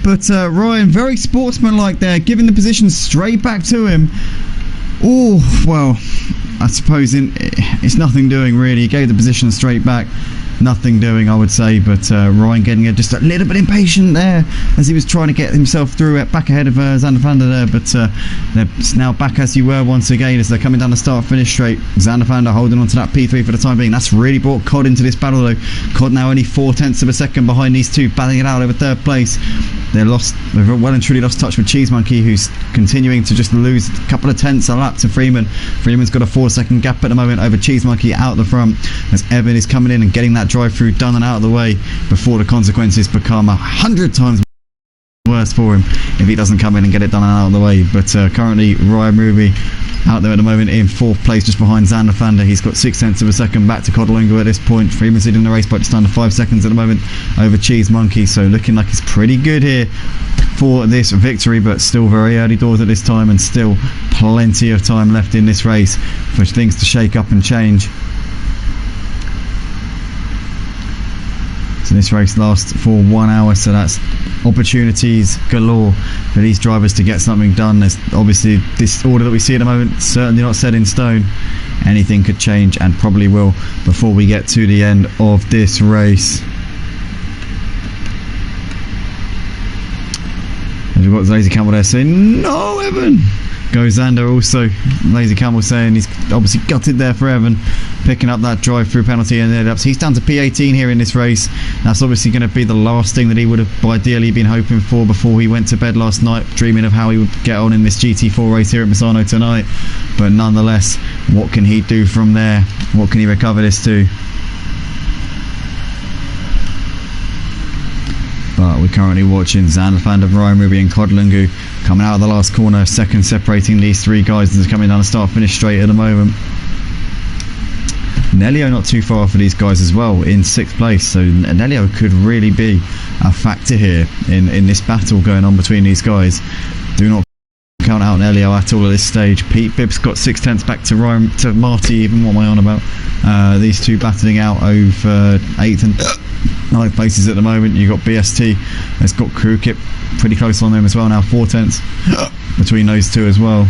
[SPEAKER 2] But Ryan, very sportsmanlike there, giving the position straight back to him. Oh, well, I suppose it's nothing doing really. He gave the position straight back. Nothing doing, I would say, but Ryan getting just a little bit impatient there as he was trying to get himself through it, back ahead of Xander Flander there, but they're now back as you were once again as they're coming down the start-finish straight. Xander Flander holding on to that P3 for the time being. That's really brought Cod into this battle though. Cod now only 0.4 of a second behind these two, battling it out over 3rd place. They've well and truly lost touch with Cheese Monkey, who's continuing to just lose a couple of tenths a lap to Freeman. Freeman's got a 4-second gap at the moment over Cheese Monkey out the front as Evan is coming in and getting that drive through done and out of the way before the consequences become 100 times worse for him if he doesn't come in and get it done and out of the way. But currently Ryan Ruby out there at the moment in 4th place just behind Xander Flander. He's got 0.6 of a second back to Codlungu at this point. Freeman's leading the race by just under 5 seconds at the moment over Cheese Monkey, so looking like it's pretty good here for this victory, but still very early doors at this time and still plenty of time left in this race for things to shake up and change. So this race lasts for 1 hour, so that's opportunities galore for these drivers to get something done. There's obviously this order that we see at the moment certainly not set in stone. Anything could change and probably will before we get to the end of this race. We've got Lazy Camel there saying, "No, Evan!" Goes Xander also. Lazy Camel saying he's obviously gutted there for Evan, picking up that drive-through penalty and ended up. So he's down to P18 here in this race. That's obviously going to be the last thing that he would have ideally been hoping for before he went to bed last night, dreaming of how he would get on in this GT4 race here at Misano tonight. But nonetheless, what can he do from there? What can he recover this to? But we're currently watching Xander Flander, Ryan Ruby and Codlungu coming out of the last corner, second separating these three guys as they're coming down the start-finish straight at the moment. Nelio not too far for these guys as well in 6th place, so Nelio could really be a factor here in this battle going on between these guys. Do not count out Elio at all at this stage. Pete Bibb's got 6 tenths back to Ryan, to Marty even. What am I on about? These two battling out over 8th and 9th places at the moment. You've got BST has got Crew Kip pretty close on them as well now, 4 tenths between those two as well.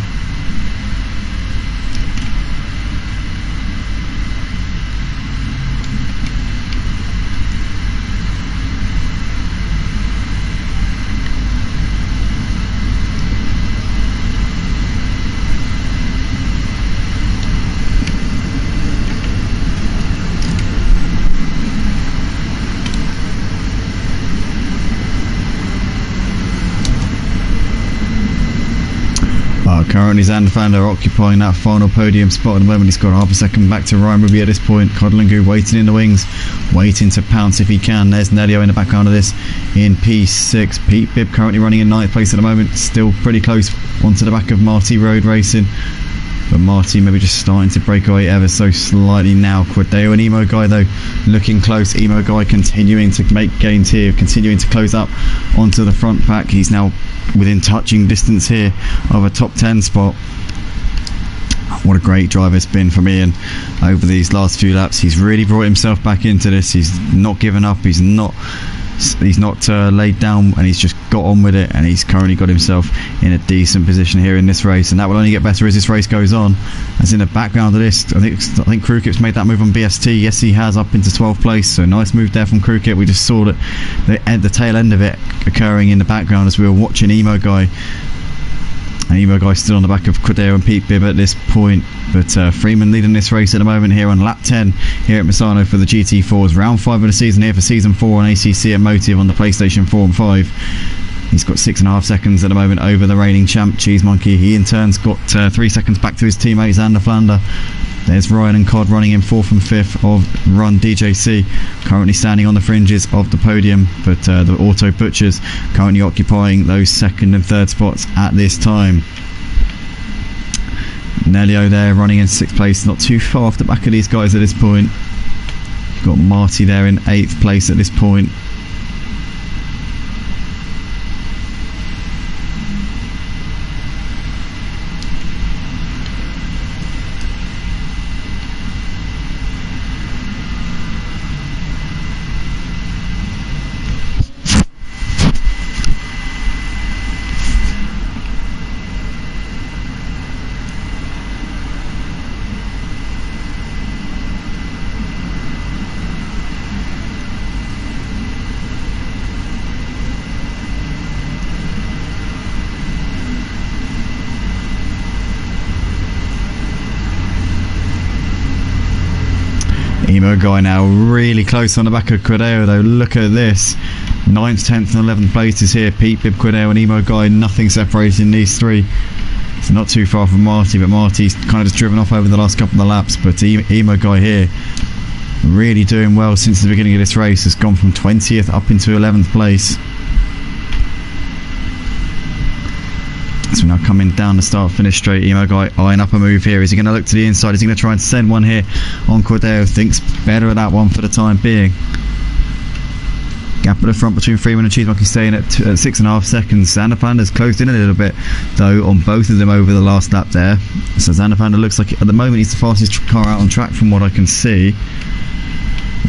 [SPEAKER 2] Currently Zanderfander occupying that final podium spot at the moment. He's got half a second back to Ryan Ruby at this point. Codlingu waiting in the wings, waiting to pounce if he can. There's Nelio in the background of this in P6. Pete Bibb currently running in 9th place at the moment, still pretty close onto the back of Marty Road Racing. But Marty maybe just starting to break away ever so slightly now. Quadeo and Emo Guy though looking close. Emo Guy continuing to make gains here, continuing to close up onto the front pack. He's now within touching distance here of a top 10 spot. What a great drive it's been from Ian over these last few laps. He's really brought himself back into this. He's not given up. He's not laid down, and he's just got on with it, and he's currently got himself in a decent position here in this race, and that will only get better as this race goes on. As in the background of this, I think Crew Kip's made that move on BST. Yes, he has, up into 12th place, so nice move there from Crew Kip. We just saw that the tail end of it occurring in the background as we were watching Emo Guy. And Emo Guy still on the back of Cordero and Pete Bibb at this point. But Freeman leading this race at the moment here on lap 10 here at Misano for the GT4s. Round 5 of the season here for season 4 on ACC at Motive on the PlayStation 4 and 5. He's got 6.5 seconds at the moment over the reigning champ Cheese Monkey. He in turn's got 3 seconds back to his teammate Xander Flander. There's Ryan and Cod running in 4th and 5th of Run DJC, currently standing on the fringes of the podium, but the Auto Butchers currently occupying those 2nd and 3rd spots at this time. Nelio there running in 6th place, not too far off the back of these guys at this point. You've got Marty there in 8th place at this point. Emo Guy now really close on the back of Quadeo though. Look at this, 9th, 10th and 11th places here. Pete Bibb, Quadeo and Emo Guy, nothing separating these three. It's not too far from Marty, but Marty's kind of just driven off over the last couple of laps. But Emo Guy here really doing well since the beginning of this race. Has gone from 20th up into 11th place. So now coming down the start finish straight. Emo Guy eyeing up a move here. Is he going to look to the inside? Is he going to try and send one here on Cordeo? Thinks better of that one for the time being. Gap at the front between Freeman and Cheese Monkey staying at 6.5 seconds. Zanderfander's closed in a little bit though on both of them over the last lap there. So Zanderfander looks like at the moment he's the fastest car out on track from what I can see.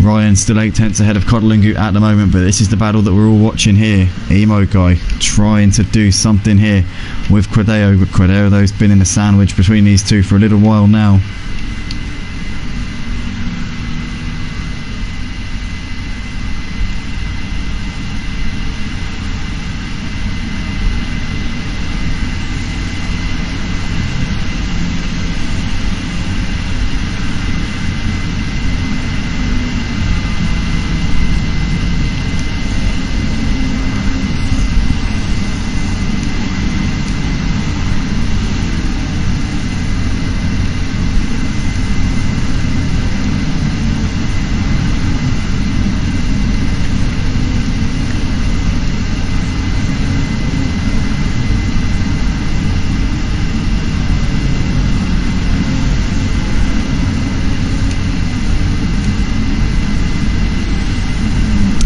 [SPEAKER 2] Ryan still 8 tenths ahead of Codlingu at the moment, but this is the battle that we're all watching here. Emo Guy trying to do something here with Quadeo, but Quadeo though's been in a sandwich between these two for a little while now.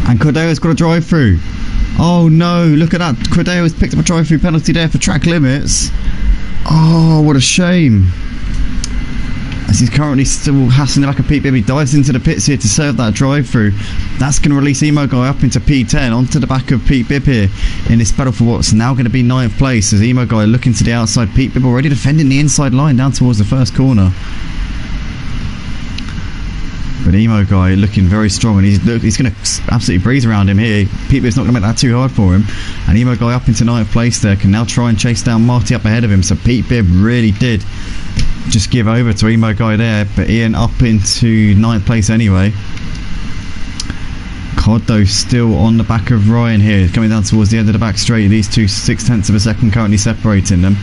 [SPEAKER 2] And Cordeo's got a drive-through. Oh no, look at that. Cordeo has picked up a drive-through penalty there for track limits. Oh, what a shame. As he's currently still hassling the back of Pete Bibb, he dives into the pits here to serve that drive through. That's going to release Emo Guy up into P10 onto the back of Pete Bibb here in this battle for what's now going to be 9th place, as Emo Guy looking to the outside. Pete Bibb already defending the inside line down towards the first corner. But Emo Guy looking very strong, and he's going to absolutely breeze around him here. Pete Bibb's not going to make that too hard for him. And Emo Guy up into 9th place there, can now try and chase down Marty up ahead of him. So Pete Bibb really did just give over to Emo Guy there, but Ian up into 9th place anyway. Cod though still on the back of Ryan here, coming down towards the end of the back straight. These two 0.6 of a second currently separating them.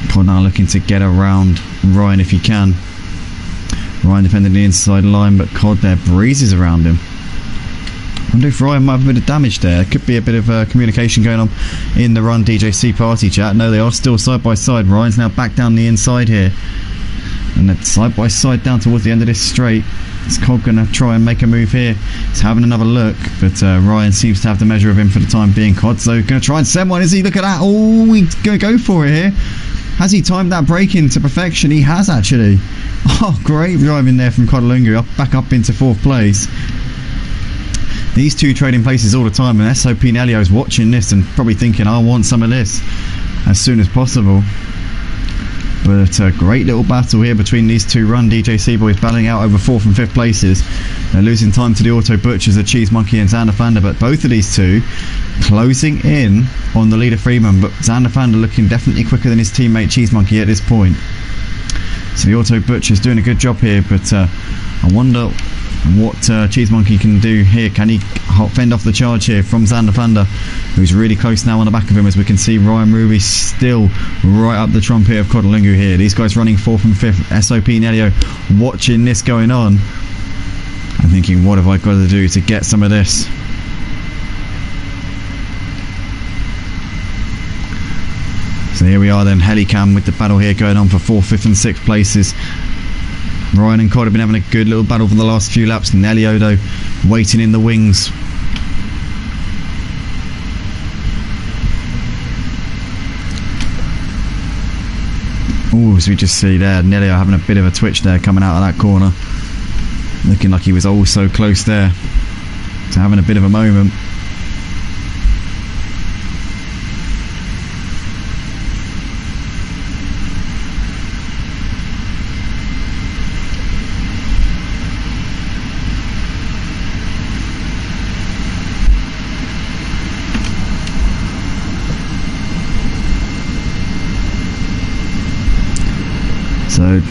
[SPEAKER 2] Cod now looking to get around Ryan if he can. Ryan defending the inside line, but Cod there breezes around him. I wonder if Ryan might have a bit of damage there. Could be a bit of communication going on in the Run DJC party chat. No, they are still side by side. Ryan's now back down the inside here, and then side by side down towards the end of this straight. Is Cod going to try and make a move here? He's having another look, but Ryan seems to have the measure of him for the time being. Cod though going to try and send one. Is he? Look at that. Oh, he's going to go for it here. Has he timed that break into perfection? He has actually. Oh, great driving there from Codalungu, back up into 4th place. These two trading places all the time, and SOP Nelio's watching this and probably thinking, I want some of this as soon as possible. But a great little battle here between these two Run DJC boys, battling out over 4th and 5th places. They're losing time to the Auto Butchers, the Cheese Monkey and Xander Fander, but both of these two closing in on the leader Freeman, but Xander Fander looking definitely quicker than his teammate Cheese Monkey at this point. So the Auto Butcher's doing a good job here, but I wonder what Cheese Monkey can do here. Can he fend off the charge here from Xander Fander, who's really close now on the back of him, as we can see Ryan Ruby still right up the trumpet of Codalungu here. These guys running 4th and 5th. SOP Nelio watching this going on and thinking, what have I got to do to get some of this? So here we are then, Helicam with the battle here going on for 4th, 5th and 6th places. Ryan and Cod have been having a good little battle for the last few laps. Nelio though waiting in the wings. Oh, as we just see there, Nelio having a bit of a twitch there coming out of that corner. Looking like he was all so close there to having a bit of a moment. So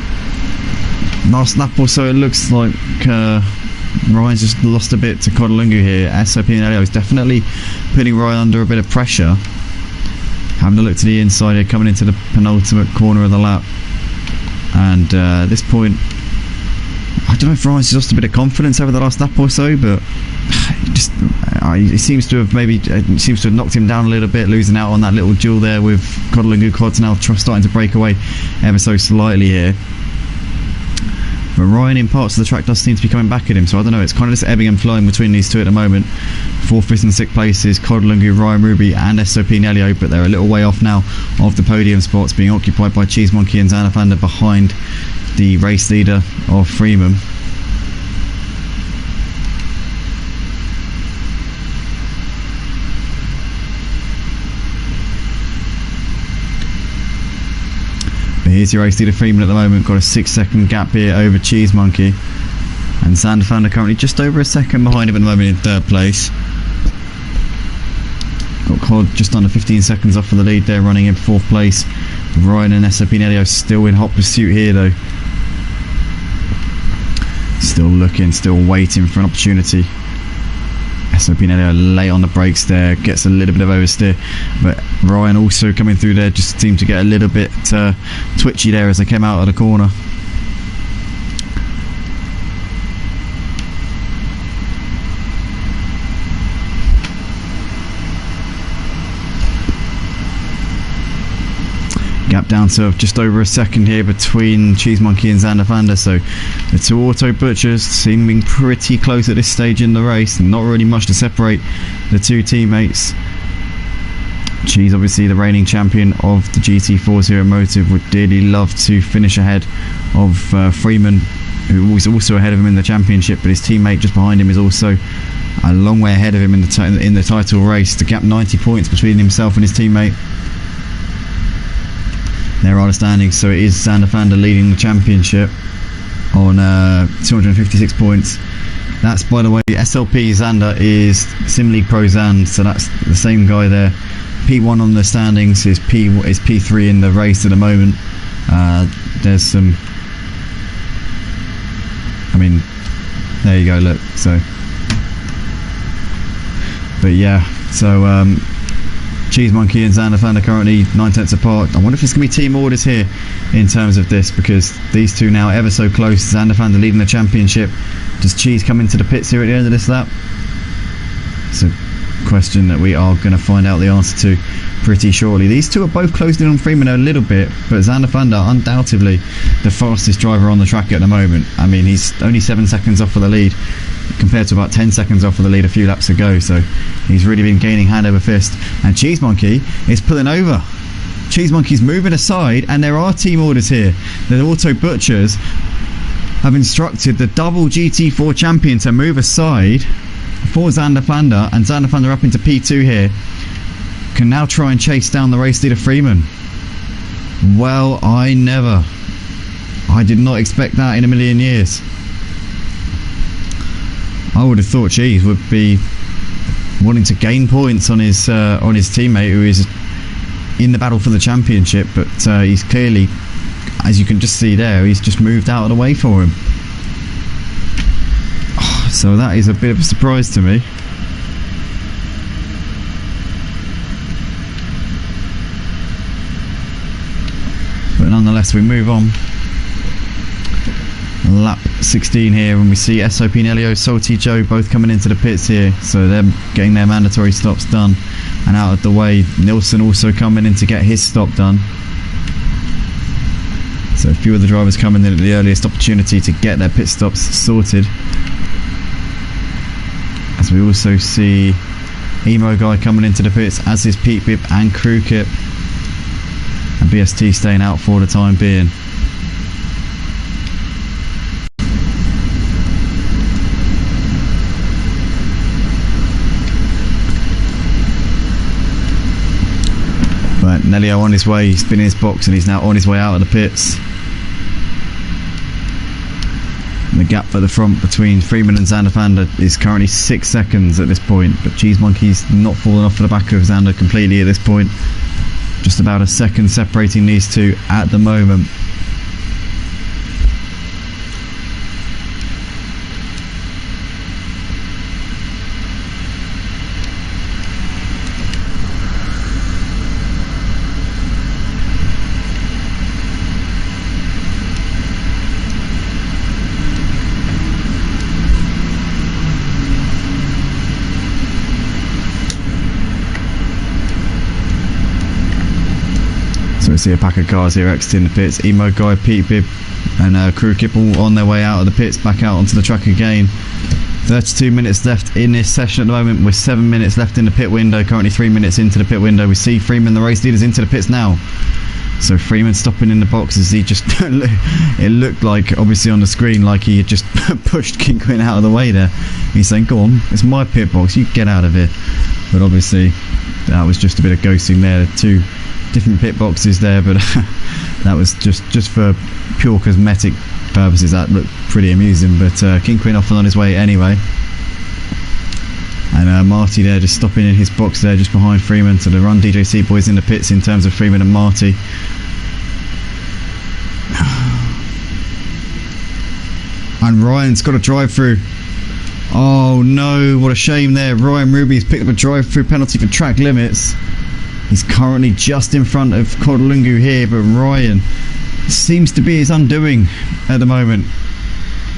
[SPEAKER 2] last lap or so, it looks like Ryan's just lost a bit to Codalungu here. SOP and Elio is definitely putting Ryan under a bit of pressure. Having a look to the inside here, coming into the penultimate corner of the lap, and at this point I don't know if Ryan's lost a bit of confidence over the last lap or so, but he seems to have knocked him down a little bit, losing out on that little duel there with Codalungu. Cod's now starting to break away ever so slightly here. But Ryan in parts of the track does seem to be coming back at him, so I don't know, it's kind of just ebbing and flowing between these two at the moment. 4th, 5th and 6th places, Codalungu, Ryan Ruby and SOP Nelio, but they're a little way off now of the podium spots, being occupied by Cheese Monkey and Xander Fander behind the race leader of Freeman. But here's your race leader Freeman at the moment, got a 6-second gap here over Cheese Monkey, and Xander Fander currently just over a second behind him at the moment in 3rd place. Got Cod just under 15 seconds off for the lead there, running in 4th place. Ryan and SOP Nelio still in hot pursuit here though. Still looking, still waiting for an opportunity. SOP Nelio late on the brakes there, gets a little bit of oversteer, but Ryan also coming through there just seemed to get a little bit twitchy there as they came out of the corner. Gap down to just over a second here between Cheese Monkey and Xander Fander, so the two Auto Butchers seeming pretty close at this stage in the race, and not really much to separate the two teammates. Cheese, obviously the reigning champion of the GT4 Zero Motive, would dearly love to finish ahead of Freeman, who was also ahead of him in the championship, but his teammate just behind him is also a long way ahead of him in the title race. The gap 90 points between himself and his teammate. There are the standings. So it is Xander Vander leading the championship on 256 points. That's, by the way, SLP Xander is Sim League Pro Xand, so that's the same guy there. P1 on the standings is P3 in the race at the moment. There's some, I mean, there you go, look. So, but yeah, so Cheese Monkey and Xander Vander currently 9/10 apart. I wonder if it's going to be team orders here in terms of this, because these two now ever so close. Xander Vander leading the championship. Does Cheese come into the pits here at the end of this lap? It's a question that we are going to find out the answer to pretty shortly. These two are both closed in on Freeman a little bit, but Xander Vander undoubtedly the fastest driver on the track at the moment. I mean, he's only 7 seconds off of the lead compared to about 10 seconds off of the lead a few laps ago, so he's really been gaining hand over fist. And Cheese Monkey is pulling over. Cheese Monkey's moving aside, and there are team orders here. The Auto Butchers have instructed the double GT4 champion to move aside for Xander Vander, and Xander Vander up into P2 here, can now try and chase down the race leader Freeman. Well, I did not expect that in a million years. I would have thought Cheese would be wanting to gain points on his teammate, who is in the battle for the championship, but he's clearly, as you can just see there, he's just moved out of the way for him. So that is a bit of a surprise to me. But nonetheless, we move on. Lap 16 here, and we see SOP Nelio, Salty Joe both coming into the pits here, so they're getting their mandatory stops done and out of the way. Nilsson also coming in to get his stop done. So a few of the drivers coming in at the earliest opportunity to get their pit stops sorted. As we also see Emo Guy coming into the pits, as is Pete Bib and Crew Kip, and BST staying out for the time being. But Nelio on his way, he's been in his box and he's now on his way out of the pits. And the gap at the front between Freeman and Xander Vander is currently 6 seconds at this point, but Cheese Monkey's not fallen off the back of Xander completely at this point. Just about a second separating these two at the moment. So we see a pack of cars here exiting the pits. Emo Guy, Pete Bib and Crew Kip all on their way out of the pits, back out onto the track again. 32 minutes left in this session at the moment, with 7 minutes left in the pit window. Currently 3 minutes into the pit window. We see Freeman, the race leader's into the pits now. So Freeman stopping in the box as he just it looked like, obviously on the screen, like he had just pushed King Quinn out of the way there. He's saying, go on, it's my pit box, you get out of here. But obviously that was just a bit of ghosting there. Two different pit boxes there, but that was just for pure cosmetic purposes. That looked pretty amusing, but King Quinn off and on his way anyway. And Marty there just stopping in his box there just behind Freeman. So the Run DJC boys in the pits in terms of Freeman and Marty. And Ryan's got a drive through. Oh no, what a shame there. Ryan Ruby's picked up a drive through penalty for track limits. He's currently just in front of Kodalungu here, but Ryan seems to be his undoing at the moment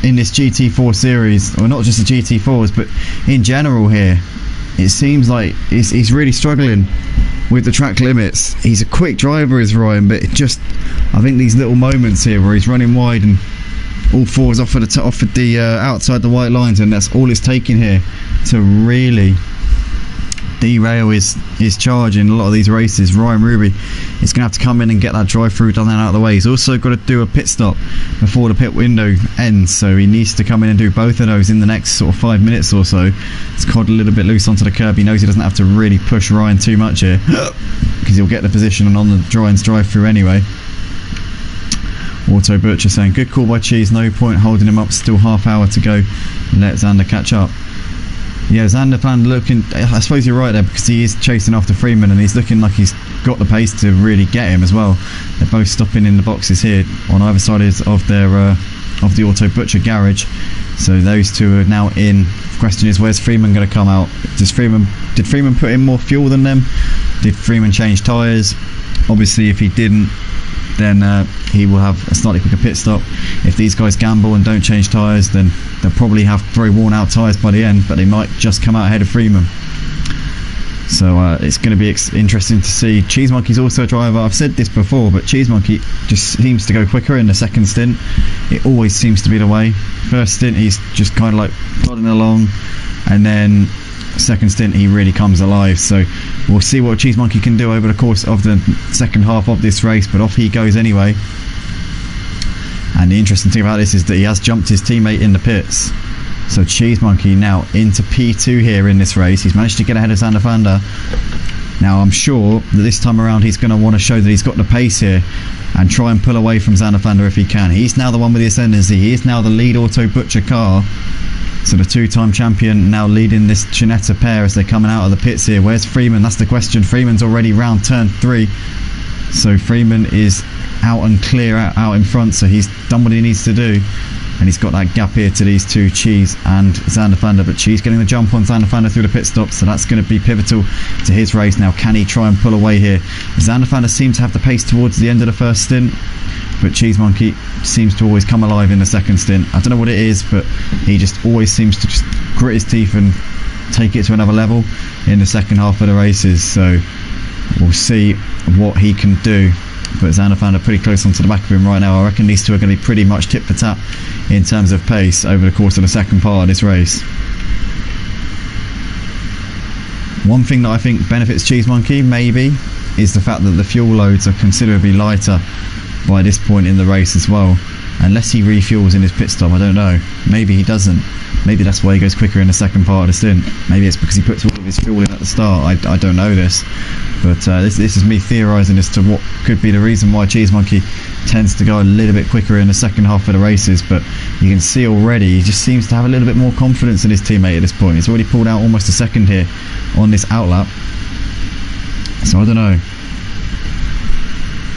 [SPEAKER 2] in this GT4 series, or not just the GT4s, but in general here. It seems like he's really struggling with the track limits. He's a quick driver, is Ryan, but I think these little moments here where he's running wide and all fours off of the outside the white lines, and that's all it's taking here to really derail his charge in a lot of these races. Ryan Ruby is going to have to come in and get that drive through done out of the way. He's also got to do a pit stop before the pit window ends, so he needs to come in and do both of those in the next sort of 5 minutes or so. It's caught a little bit loose onto the curb. He knows he doesn't have to really push Ryan too much here because he'll get the position on the Ryan's drive through anyway. Auto Butcher saying good call by Cheese, no point holding him up, still half hour to go, let Xander catch up. Yeah, Xander looking, I suppose you're right there, because he is chasing after Freeman and he's looking like he's got the pace to really get him as well. They're both stopping in the boxes here on either side of their of the Auto Butcher garage, so those two are now in. The question is, where's Freeman going to come out? Did Freeman put in more fuel than them? Did Freeman change tyres? Obviously if he didn't, then he will have a slightly quicker pit stop. If these guys gamble and don't change tyres, then they'll probably have very worn out tyres by the end, but they might just come out ahead of Freeman. So it's going to be interesting to see. Cheese Monkey's also a driver. I've said this before, but Cheese Monkey just seems to go quicker in the second stint. It always seems to be the way. First stint he's just kind of like plodding along, and then second stint he really comes alive. So we'll see what Cheese Monkey can do over the course of the second half of this race, but off he goes anyway. And the interesting thing about this is that he has jumped his teammate in the pits. So Cheese Monkey now into P2 here in this race. He's managed to get ahead of Xander Fanda. Now I'm sure that this time around he's going to want to show that he's got the pace here and try and pull away from Xander Fanda if he can. He's now the one with the ascendancy. He is now the lead Auto Butcher car. So the two-time champion now leading this Ginetta pair as they're coming out of the pits here. Where's Freeman? That's the question. Freeman's already round turn 3. So Freeman is out and clear out in front. So he's done what he needs to do. And he's got that gap here to these two, Cheese and Xander Fanda. But Cheese getting the jump on Xander Fanda through the pit stop. So that's going to be pivotal to his race. Now can he try and pull away here? Xander Fanda seems to have the pace towards the end of the first stint, but Cheese Monkey seems to always come alive in the second stint. I don't know what it is, but he just always seems to just grit his teeth and take it to another level in the second half of the races. So we'll see what he can do. But Xander Fanda pretty close onto the back of him right now. I reckon these two are going to be pretty much tit for tat in terms of pace over the course of the second part of this race. One thing that I think benefits Cheese Monkey maybe is the fact that the fuel loads are considerably lighter by this point in the race as well. Unless he refuels in his pit stop, I don't know. Maybe he doesn't. Maybe that's why he goes quicker in the second part of the stint. Maybe it's because he puts all of his fuel in at the start. I don't know this. But this is me theorising as to what could be the reason why Cheese Monkey tends to go a little bit quicker in the second half of the races. But you can see already he just seems to have a little bit more confidence in his teammate at this point. He's already pulled out almost a second here on this outlap. So I don't know.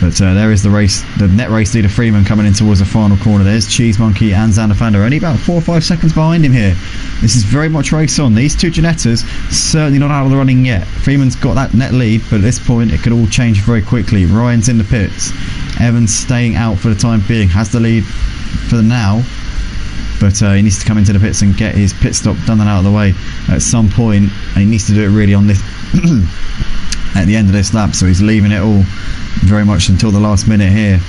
[SPEAKER 2] But there is the race, the net race leader Freeman coming in towards the final corner. There's Cheese Monkey and Xander Fanda, only about 4 or 5 seconds behind him here. This is very much race on. These two Ginettas certainly not out of the running yet. Freeman's got that net lead, but at this point it could all change very quickly. Ryan's in the pits. Evans staying out for the time being, has the lead for the now, but he needs to come into the pits and get his pit stop done and out of the way at some point, and he needs to do it really on this at the end of this lap. So he's leaving it all very much until the last minute here.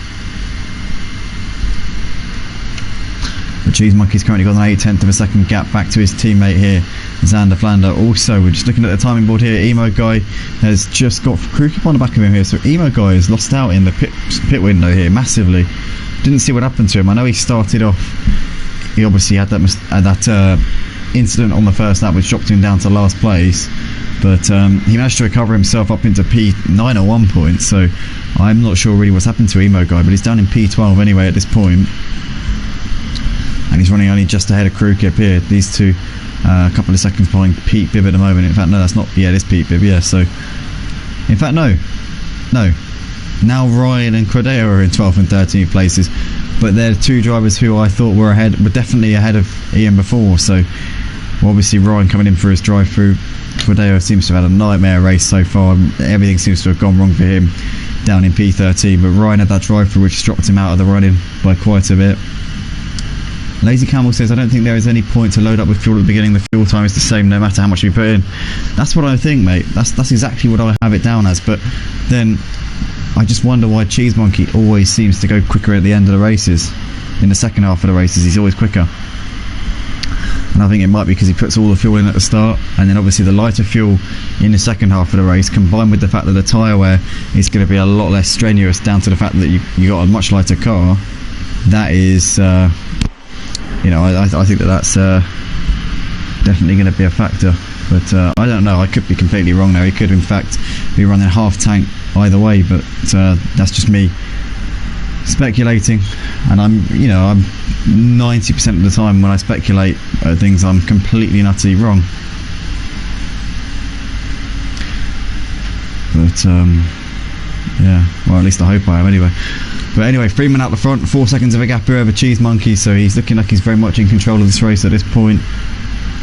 [SPEAKER 2] The Cheese Monkey's currently got an 8/10 of a second gap back to his teammate here, Xander Fanda. Also, we're just looking at the timing board here. Emo Guy has just got crew keep on the back of him here, so Emo Guy has lost out in the pit window here massively. Didn't see what happened to him. I know he started off, he obviously had that incident on the first lap which dropped him down to last place, but he managed to recover himself up into P9 at one point, so I'm not sure really what's happened to Emo Guy, but he's down in P12 anyway at this point, and he's running only just ahead of Crew Kip here. These two a couple of seconds behind Pete Bibb at the moment. In fact, no, that's not, yeah, it is Pete Bibb, yeah. So in fact, no, now Ryan and Crodeo are in 12th and 13th places, but they're two drivers who I thought were definitely ahead of Ian before. So obviously Ryan coming in for his drive through. Crodeo seems to have had a nightmare race so far. Everything seems to have gone wrong for him down in P13, but Ryan had that drive through which dropped him out of the running by quite a bit. Lazy Camel says, I don't think there is any point to load up with fuel at the beginning. The fuel time is the same no matter how much you put in. That's what I think, mate. That's exactly what I have it down as. But then I just wonder why Cheese Monkey always seems to go quicker at the end of the races. In the second half of the races, he's always quicker. and I think it might be because he puts all the fuel in at the start, and then obviously the lighter fuel in the second half of the race, combined with the fact that the tyre wear is going to be a lot less strenuous, down to the fact that you got a much lighter car. That is, you know, I think that's definitely going to be a factor. But I don't know, I could be completely wrong there. He could in fact be running half tank either way, but that's just me speculating, and I'm 90% of the time when I speculate at things, I'm completely and utterly wrong. But yeah, well, at least I hope I am anyway. But anyway, Freeman out the front, 4 seconds of a gap here over Cheese Monkey, so he's looking like he's very much in control of this race at this point.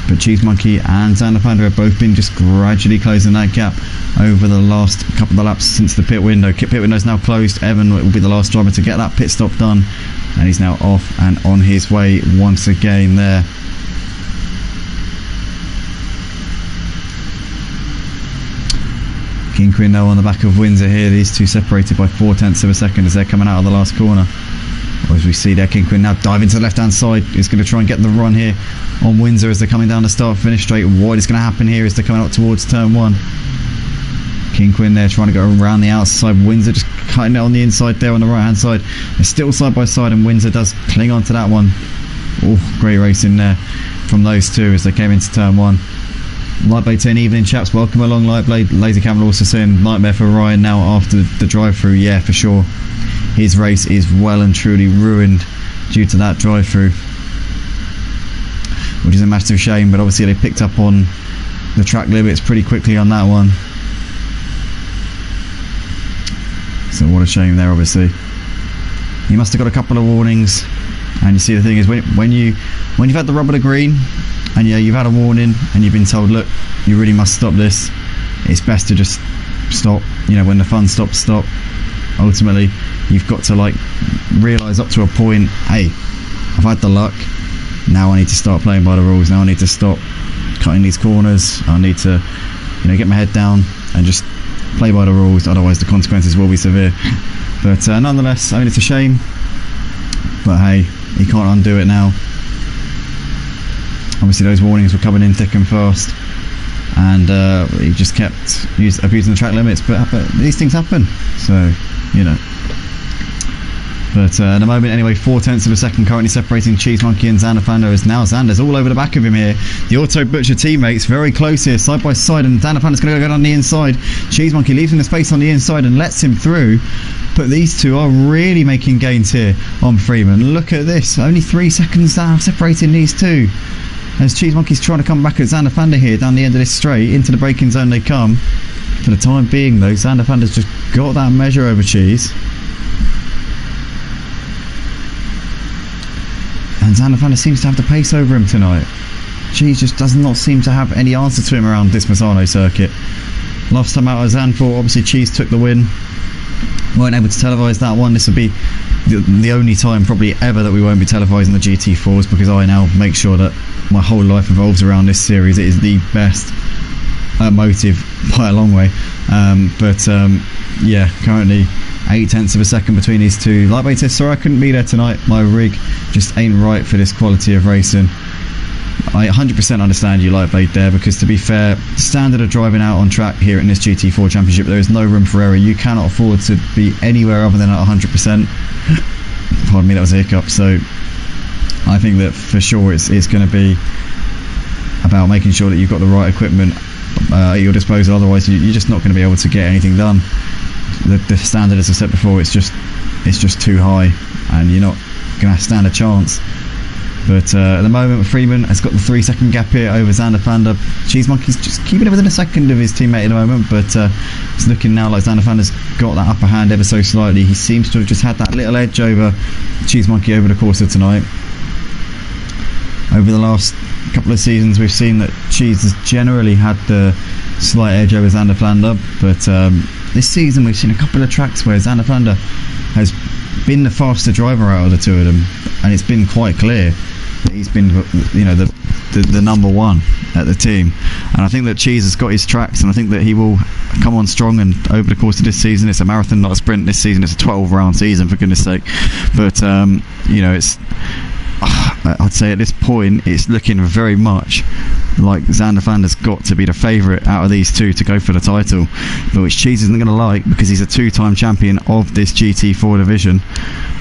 [SPEAKER 2] But Cheese Monkey and Xander Panda have both been just gradually closing that gap over the last couple of laps since the pit window. Pit window is now closed. Evan will be the last driver to get that pit stop done, and he's now off and on his way once again there. King Quinn now on the back of Windsor here. These two separated by 0.4 of a second as they're coming out of the last corner. As we see there, King Quinn now diving to the left hand side. He's going to try and get the run here on Windsor as they're coming down the start finish straight. What is going to happen here is they're coming up towards turn 1. King Quinn there trying to go around the outside. Windsor just cutting it on the inside there on the right hand side. They're still side by side, and Windsor does cling on to that one. Oh, great racing there from those two as they came into turn 1. Lightblade saying, evening chaps, welcome along Lightblade. Laser Camel also saying, nightmare for Ryan now after the drive through. Yeah, for sure, his race is well and truly ruined due to that drive through, which is a massive shame. But obviously they picked up on the track limits pretty quickly on that one, so what a shame there. Obviously he must have got a couple of warnings, and you see the thing is when you've had the rub of the green, and yeah, you've had a warning and you've been told, look, you really must stop this, it's best to just stop. You know, when the fun stops, stop. Ultimately you've got to like realise up to a point, hey, I've had the luck, now I need to start playing by the rules. Now I need to stop cutting these corners. I need to, you know, get my head down and just play by the rules, otherwise the consequences will be severe. But nonetheless, I mean, it's a shame, but hey, you can't undo it now. Obviously those warnings were coming in thick and fast, and he just kept abusing the track limits, but these things happen, so you know. But at the moment anyway, 0.4 of a second currently separating Cheese Monkey and Xander Panda, as now Xander's all over the back of him here. The Auto Butcher teammates very close here, side by side, and Xander Panda's going to go down the inside. Cheese Monkey leaves him the space on the inside and lets him through. But these two are really making gains here on Freeman. Look at this, only 3 seconds down separating these two, as Cheese Monkey's trying to come back at Xander Panda here down the end of this straight. Into the braking zone they come. For the time being though, Xander Panda's just got that measure over Cheese, and Xander Panda seems to have the pace over him tonight. Cheese just does not seem to have any answer to him around this Misano circuit. Last time out of Zandvoort, obviously Cheese took the win. Weren't able to televise that one. This will be the only time probably ever that we won't be televising the GT4s, because I now make sure that my whole life revolves around this series. It is the best motive by a long way. Yeah, currently 0.8 of a second between these two. Lightblade says, sorry I couldn't be there tonight, my rig just ain't right for this quality of racing. I 100% understand you, Lightblade, there, because to be fair, standard of driving out on track here in this GT4 Championship, there is no room for error. You cannot afford to be anywhere other than at 100%. Pardon me, that was a hiccup. So I think that for sure it's going to be about making sure that you've got the right equipment at your disposal. Otherwise you're just not going to be able to get anything done. The standard, as I said before, it's just too high, and you're not going to stand a chance. But at the moment, Freeman has got the 3 second gap here over Xander Panda. Cheese Monkey's just keeping it within a second of his teammate at the moment, but it's looking now like Xander Panda's got that upper hand ever so slightly. He seems to have just had that little edge over Cheese Monkey over the course of tonight. Over the last couple of seasons, we've seen that Cheese has generally had the slight edge over Xander Panda, but this season we've seen a couple of tracks where Xander Panda has been the faster driver out of the two of them, and it's been quite clear that he's been, you know, the number one at the team. And I think that Cheese has got his tracks, and I think that he will come on strong. And over the course of this season, it's a marathon, not a sprint. This season it's a 12 round season, for goodness sake. But you know, it's I'd say at this point it's looking very much like Xander Vander's got to be the favourite out of these two to go for the title, but which Cheese isn't going to like because he's a two-time champion of this GT4 division.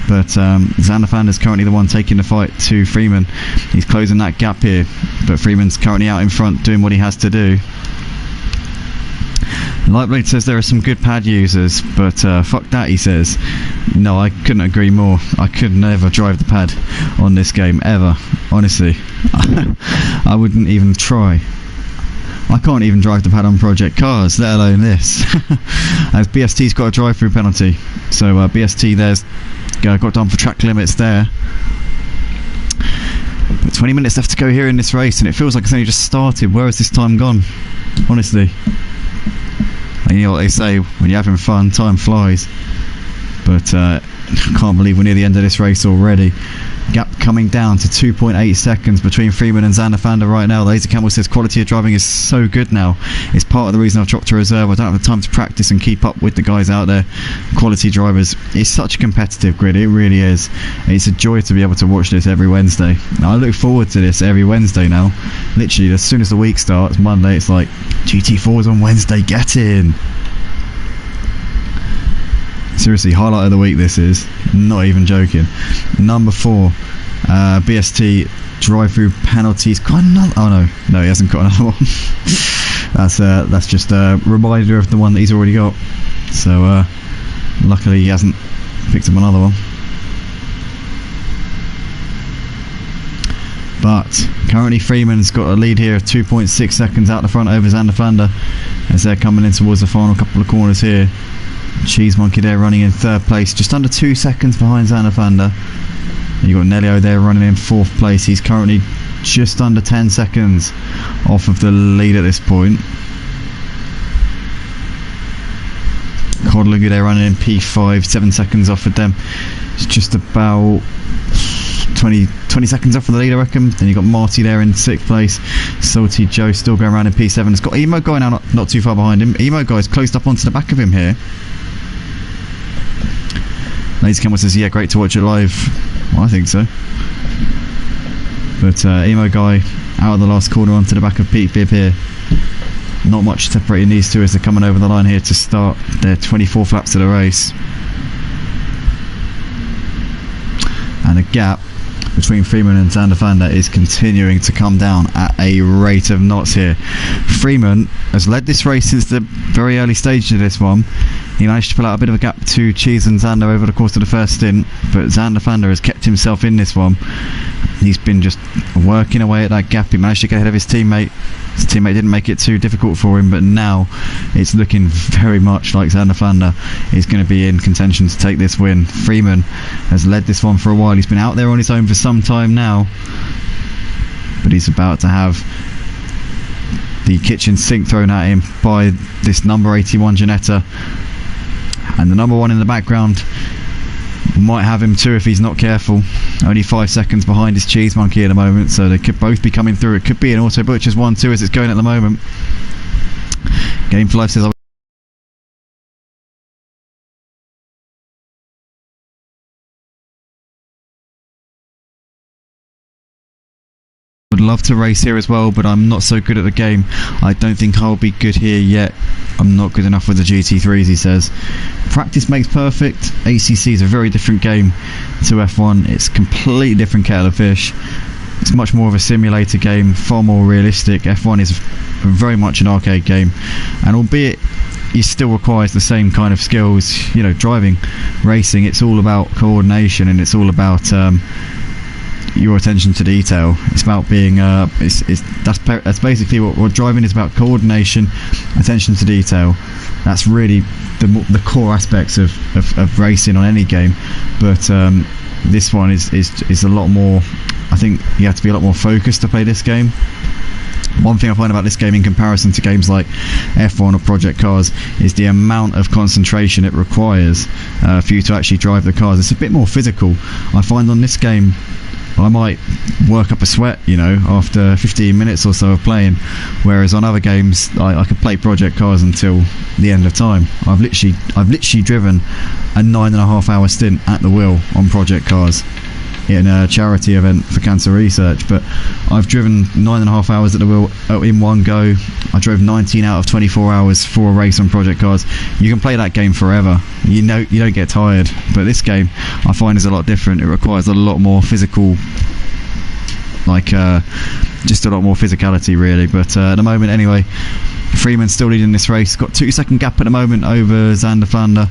[SPEAKER 2] But Xander Vander's currently the one taking the fight to Freeman. He's closing that gap here, but Freeman's currently out in front doing what he has to do. Lightblade says there are some good pad users, but fuck that, he says. No, I couldn't agree more. I could never drive the pad on this game, ever. Honestly. I wouldn't even try. I can't even drive the pad on Project Cars, let alone this. As BST's got a drive-through penalty. So BST there's got done for track limits there. But 20 minutes left to go here in this race, and it feels like it's only just started. Where has this time gone? Honestly. And you know what they say, when you're having fun, time flies. But I can't believe we're near the end of this race already. Gap coming down to 2.8 seconds between Freeman and Xander Vander right now. Laser Campbell says quality of driving is so good now. It's part of the reason I've dropped to reserve. I don't have the time to practice and keep up with the guys out there. Quality drivers. It's such a competitive grid, it really is. It's a joy to be able to watch this every Wednesday. Now, I look forward to this every Wednesday now. Literally, as soon as the week starts, Monday, it's like GT4's on Wednesday, get in. Seriously, highlight of the week this is, not even joking. Number 4, BST drive-through penalties. Got another? Oh no, he hasn't got another one. That's just a reminder of the one that he's already got. So luckily he hasn't picked up another one. But currently Freeman's got a lead here of 2.6 seconds out the front over Xander Vander as they're coming in towards the final couple of corners here. Cheese Monkey there running in 3rd place, just under 2 seconds behind Xander Vander. And you've got Nelio there running in 4th place. He's currently just under 10 seconds off of the lead at this point. Codlugu there running in P5, 7 seconds off of them. It's just about 20 seconds off of the lead, I reckon. Then you've got Marty there in 6th place. Salty Joe still going around in P7. It's got Emo Guy now not too far behind him. Emo Guy's closed up onto the back of him here. Lazy Campbell says, yeah, great to watch it live. Well, I think so. But Emo Guy out of the last corner onto the back of Pete Bibb here. Not much separating these two as they're coming over the line here to start their 24th laps of the race. And the gap between Freeman and Xander Vander is continuing to come down at a rate of knots here. Freeman has led this race since the very early stages of this one. He managed to pull out a bit of a gap to Cheese and Xander over the course of the first stint, but Xander Vander has kept himself in this one. He's been just working away at that gap. He managed to get ahead of his teammate. His teammate didn't make it too difficult for him, but now it's looking very much like Xander Vander is going to be in contention to take this win. Freeman has led this one for a while. He's been out there on his own for some time now, but he's about to have the kitchen sink thrown at him by this number 81 Ginetta, and the number 1 in the background might have him too if he's not careful. Only 5 seconds behind his Cheese Monkey at the moment, so they could both be coming through. It could be an Auto Butchers 1-2 as it's going at the moment. Game for Life says, would love to race here as well, but I'm not so good at the game. I don't think I'll be good here yet. I'm not good enough with the GT3s, he says. Practice makes perfect. ACC is a very different game to F1. It's a completely different kettle of fish. It's much more of a simulator game, far more realistic. F1 is very much an arcade game, and albeit it still requires the same kind of skills, you know, driving, racing, it's all about coordination, and it's all about your attention to detail. It's about being that's basically what driving is about: coordination, attention to detail. That's really the core aspects of racing on any game. But this one is a lot more. I think you have to be a lot more focused to play this game. One thing I find about this game in comparison to games like F1 or Project Cars is the amount of concentration it requires for you to actually drive the cars. It's a bit more physical. I find on this game I might work up a sweat, you know, after 15 minutes or so of playing, whereas on other games I could play Project Cars until the end of time. I've literally driven a 9.5 hour stint at the wheel on Project Cars. in a charity event for cancer research. But I've driven 9.5 hours at the wheel in one go. I drove 19 out of 24 hours for a race on Project Cars. You can play that game forever. You know, you don't get tired. But this game, I find, is a lot different. It requires a lot more physical, like just a lot more physicality, really. But at the moment, anyway, Freeman's still leading this race. Got 2-second gap at the moment over Xander Flander.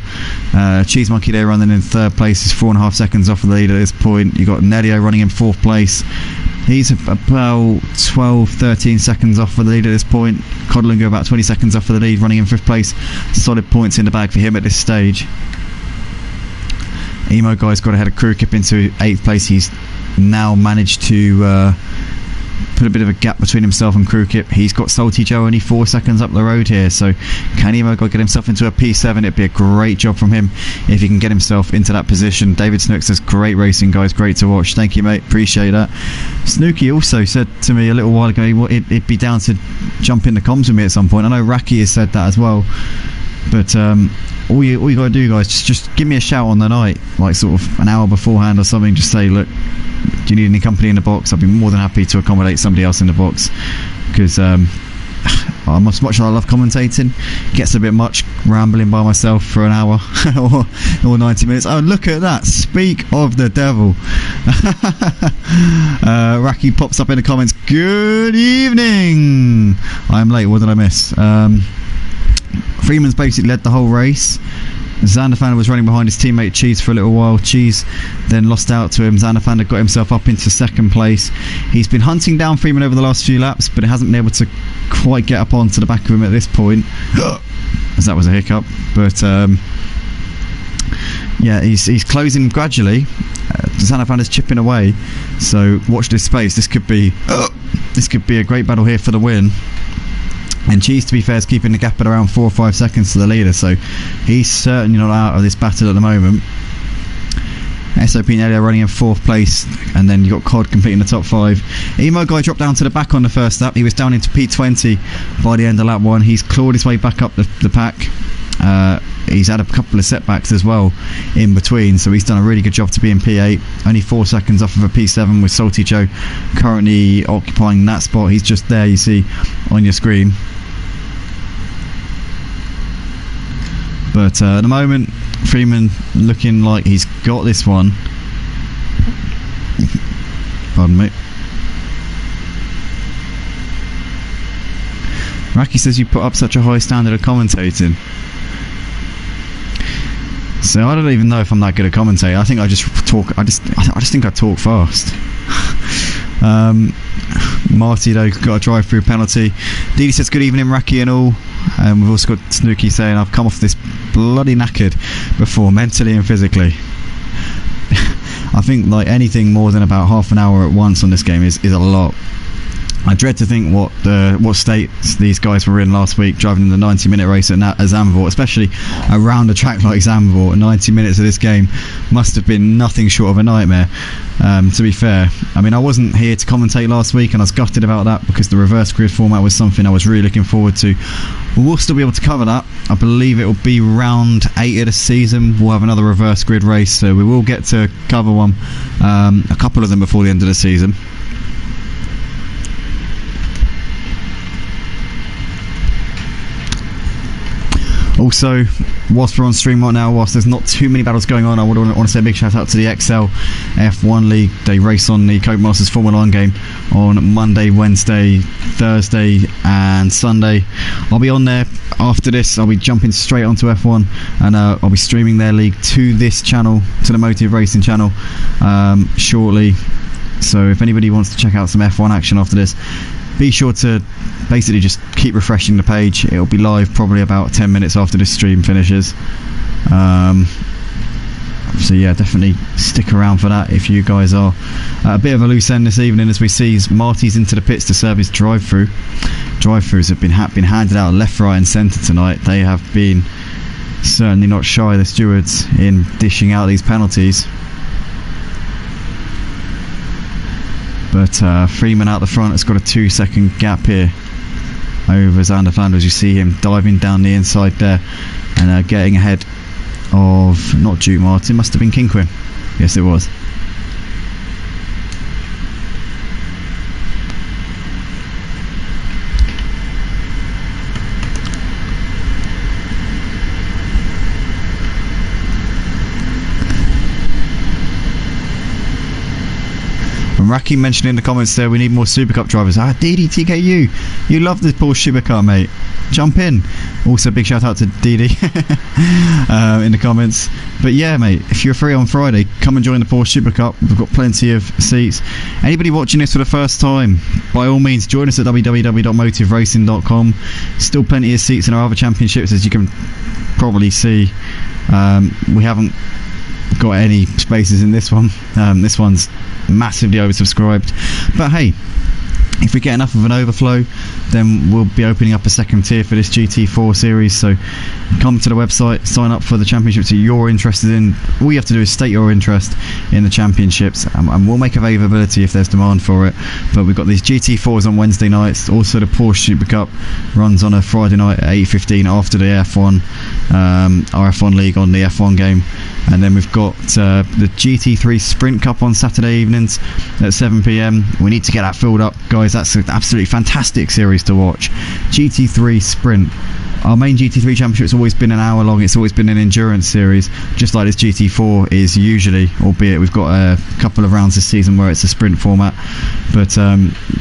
[SPEAKER 2] Cheese Monkey there running in third place. He's 4.5 seconds off of the lead at this point. You got Nelio running in fourth place. He's about 12-13 seconds off of the lead at this point. Codlingo about 20 seconds off of the lead, running in fifth place. Solid points in the bag for him at this stage. Emo Guy's got ahead of Crew Kip into 8th place. He's now managed to put a bit of a gap between himself and Crew Kip. He's got Salty Joe only 4 seconds up the road here, so can Emo Guy get himself into a P7? It'd be a great job from him if he can get himself into that position. David Snooks says, great racing, guys, great to watch. Thank you, mate, appreciate that. Snooky also said to me a little while ago it'd be down to jump in the comms with me at some point. I know Raki has said that as well, but all you gotta do, guys, just give me a shout on the night, like sort of an hour beforehand or something. Just say, look, do you need any company in the box? I'd be more than happy to accommodate somebody else in the box, because as much as I love commentating, it gets a bit much rambling by myself for an hour or 90 minutes. Oh, look at that, speak of the devil. Raki pops up in the comments, good evening, I'm late, what did I miss? Freeman's basically led the whole race. Xander Flander was running behind his teammate Cheese for a little while. Cheese then lost out to him. Xander Flander got himself up into second place. He's been hunting down Freeman over the last few laps, but it hasn't been able to quite get up onto the back of him at this point, as that was a hiccup. But yeah, he's closing gradually. Xander Flander's chipping away, so watch this space. This could be a great battle here for the win. And Cheese, to be fair, is keeping the gap at around 4 or 5 seconds to the leader, so he's certainly not out of this battle at the moment. SOP Nelio running in 4th place, and then you got Cod completing the top 5. Emo Guy dropped down to the back on the first lap. He was down into P20 by the end of lap 1. He's clawed his way back up the pack. He's had a couple of setbacks as well in between, so he's done a really good job to be in P8. Only 4 seconds off of a P7, with Salty Joe currently occupying that spot. He's just there, you see on your screen. But at the moment, Freeman looking like he's got this one. Pardon me. Raki says you put up such a high standard of commentating. So I don't even know if I'm that good at commentating. I think I just talk. I just think I talk fast. Marty though got a drive-through penalty. Didi says good evening, Raki and all. And we've also got Snooky saying I've come off this bloody knackered before, mentally and physically. I think like anything more than about half an hour at once on this game is a lot. I dread to think what states these guys were in last week driving in the 90-minute race at Zandvoort, especially around a track like Zandvoort. 90 minutes of this game must have been nothing short of a nightmare, to be fair. I mean, I wasn't here to commentate last week, and I was gutted about that because the reverse grid format was something I was really looking forward to. We'll still be able to cover that. I believe it will be round 8 of the season. We'll have another reverse grid race, so we will get to cover one, a couple of them before the end of the season. Also, whilst we're on stream right now, whilst there's not too many battles going on, I want to say a big shout out to the XL F1 League. They race on the Coke Masters Formula 1 game on Monday, Wednesday, Thursday and Sunday. I'll be on there after this. I'll be jumping straight onto F1, and I'll be streaming their league to this channel, to the Motive Racing channel, shortly. So if anybody wants to check out some F1 action after this, be sure to basically just keep refreshing the page. It'll be live probably about 10 minutes after this stream finishes. So yeah, definitely stick around for that if you guys are. A bit of a loose end this evening as we see Marty's into the pits to serve his drive-through. Drive-throughs have been handed out left, right and centre tonight. They have been certainly not shy, the stewards, in dishing out these penalties. But Freeman out the front has got a 2-second gap here over Xander Flander, as you see him diving down the inside there and getting ahead of, not Duke Martin, must have been Kinquin. Yes, it was. And Raki mentioned in the comments there, we need more Super Cup drivers. DDTKU, you love the Porsche Super Cup, mate. Jump in. Also, big shout out to DD in the comments. But yeah, mate, if you're free on Friday, come and join the Porsche Super Cup. We've got plenty of seats. Anybody watching this for the first time, by all means, join us at www.motiveracing.com. Still plenty of seats in our other championships, as you can probably see. We haven't got any spaces in this one. This one's massively oversubscribed, but hey, if we get enough of an overflow, then we'll be opening up a second tier for this GT4 series. So come to the website, sign up for the championships that you're interested in. All you have to do is state your interest in the championships, and we'll make availability if there's demand for it. But we've got these GT4s on Wednesday nights. Also, the Porsche Super Cup runs on a Friday night at 8:15 after the F1, our F1 League on the F1 game. And then we've got the GT3 Sprint Cup on Saturday evenings at 7 PM. We need to get that filled up, guys. That's an absolutely fantastic series to watch. GT3 Sprint. Our main GT3 championship's always been an hour long. It's always been an endurance series, just like this GT4 is usually, albeit we've got a couple of rounds this season where it's a sprint format. But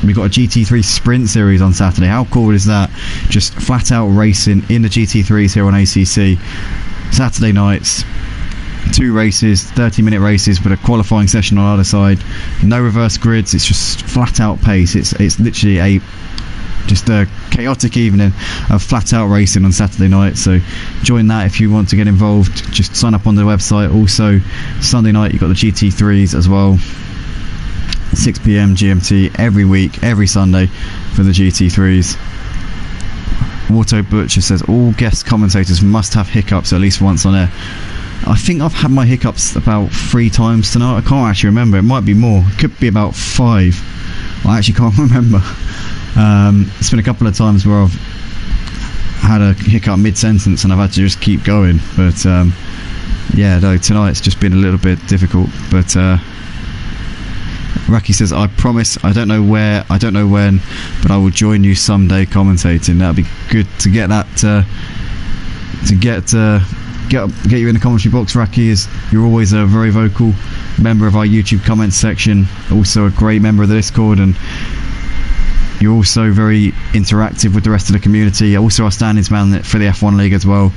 [SPEAKER 2] we've got a GT3 Sprint series on Saturday. How cool is that? Just flat out racing in the GT3s here on ACC. Saturday nights. 2 races, 30-minute races, but a qualifying session on either side. No reverse grids. It's just flat out pace. It's literally just a chaotic evening of flat out racing on Saturday night. So join that if you want to get involved. Just sign up on the website. Also, Sunday night you've got the GT3s as well. 6 PM GMT every week, every Sunday for the GT3s. Auto Butcher says all guest commentators must have hiccups at least once on air. I think I've had my hiccups about 3 times tonight. I can't actually remember. It might be more. It could be about 5. I actually can't remember. It's been a couple of times where I've had a hiccup mid-sentence and I've had to just keep going. But yeah, no, tonight's just been a little bit difficult. But Raki says, I promise, I don't know where, I don't know when, but I will join you someday commentating. That'd be good to get that get you in the commentary box, Raki. Is you're always a very vocal member of our YouTube comments section, also a great member of the Discord, and you're also very interactive with the rest of the community. Also our standings man for the F1 League as well.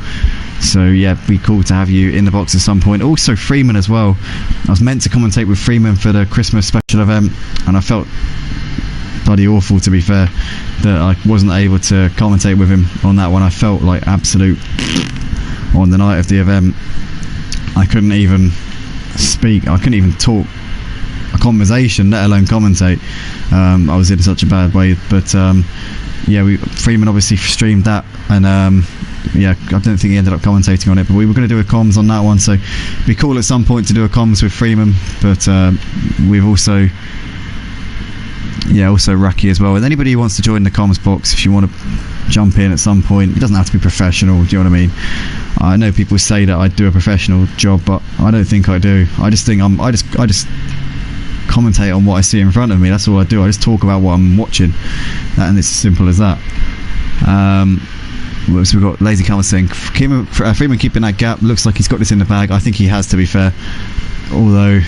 [SPEAKER 2] So yeah, it'd be cool to have you in the box at some point. Also Freeman as well. I was meant to commentate with Freeman for the Christmas special event, and I felt bloody awful, to be fair, that I wasn't able to commentate with him on that one. I felt like absolute on the night of the event. I couldn't even speak, I couldn't even talk a conversation, let alone commentate. I was in such a bad way. But yeah, Freeman obviously streamed that, and yeah, I don't think he ended up commentating on it, but we were going to do a comms on that one, so it'd be cool at some point to do a comms with Freeman. But we've also Raki as well. And anybody who wants to join the comms box, if you want to jump in at some point, it doesn't have to be professional, do you know what I mean? I know people say that I do a professional job, but I don't think I do. I just think I just commentate on what I see in front of me. That's all I do. I just talk about what I'm watching, and it's as simple as that. So we've got Lazy Camel saying Freeman keeping that gap. Looks like he's got this in the bag. I think he has, to be fair. Although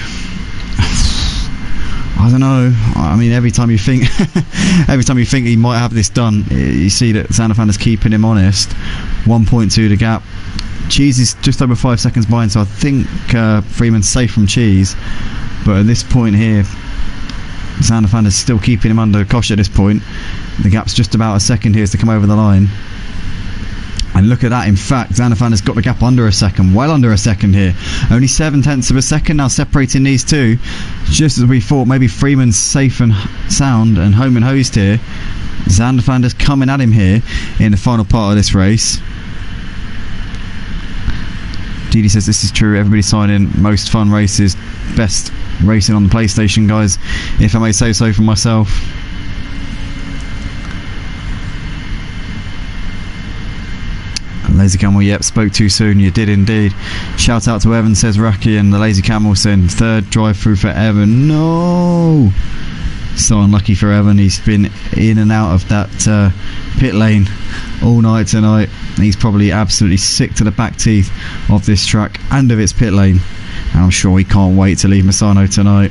[SPEAKER 2] I don't know. I mean, every time you think he might have this done, you see that Xanafan is keeping him honest. 1.2 the gap. Cheese is just over 5 seconds behind, so I think Freeman's safe from Cheese. But at this point here, Xanafan is still keeping him under Kosh at this point. The gap's just about a second here to come over the line. And look at that, in fact, Xanafan has got the gap under a second, well under a second here. Only 0.7 of a second now separating these two. Just as we thought, maybe Freeman's safe and sound and home and hosed here. Xanafan is coming at him here in the final part of this race. Didi says this is true, everybody signing most fun races, best racing on the PlayStation, guys, if I may say so for myself. Lazy Camel, yep, spoke too soon, you did indeed. Shout out to Evan, says Raki, and the Lazy Camel saying third drive through for Evan. No! So unlucky for Evan, he's been in and out of that pit lane all night tonight. He's probably absolutely sick to the back teeth of this track and of its pit lane, and I'm sure he can't wait to leave Misano tonight.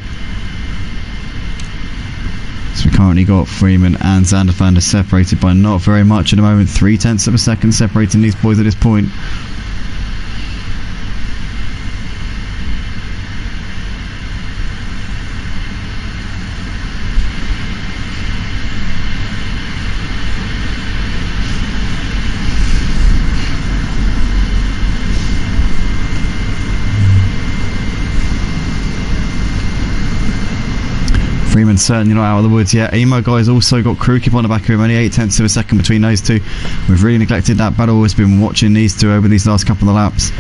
[SPEAKER 2] So we currently got Freeman and Zanderlander separated by not very much at the moment. 0.3 of a second separating these boys at this point. Freeman's certainly not out of the woods yet. Emo guy's also got crew keep on the back of him, only 0.8 of a second between those two. We've really neglected that battle. We've been watching these two over these last couple of laps.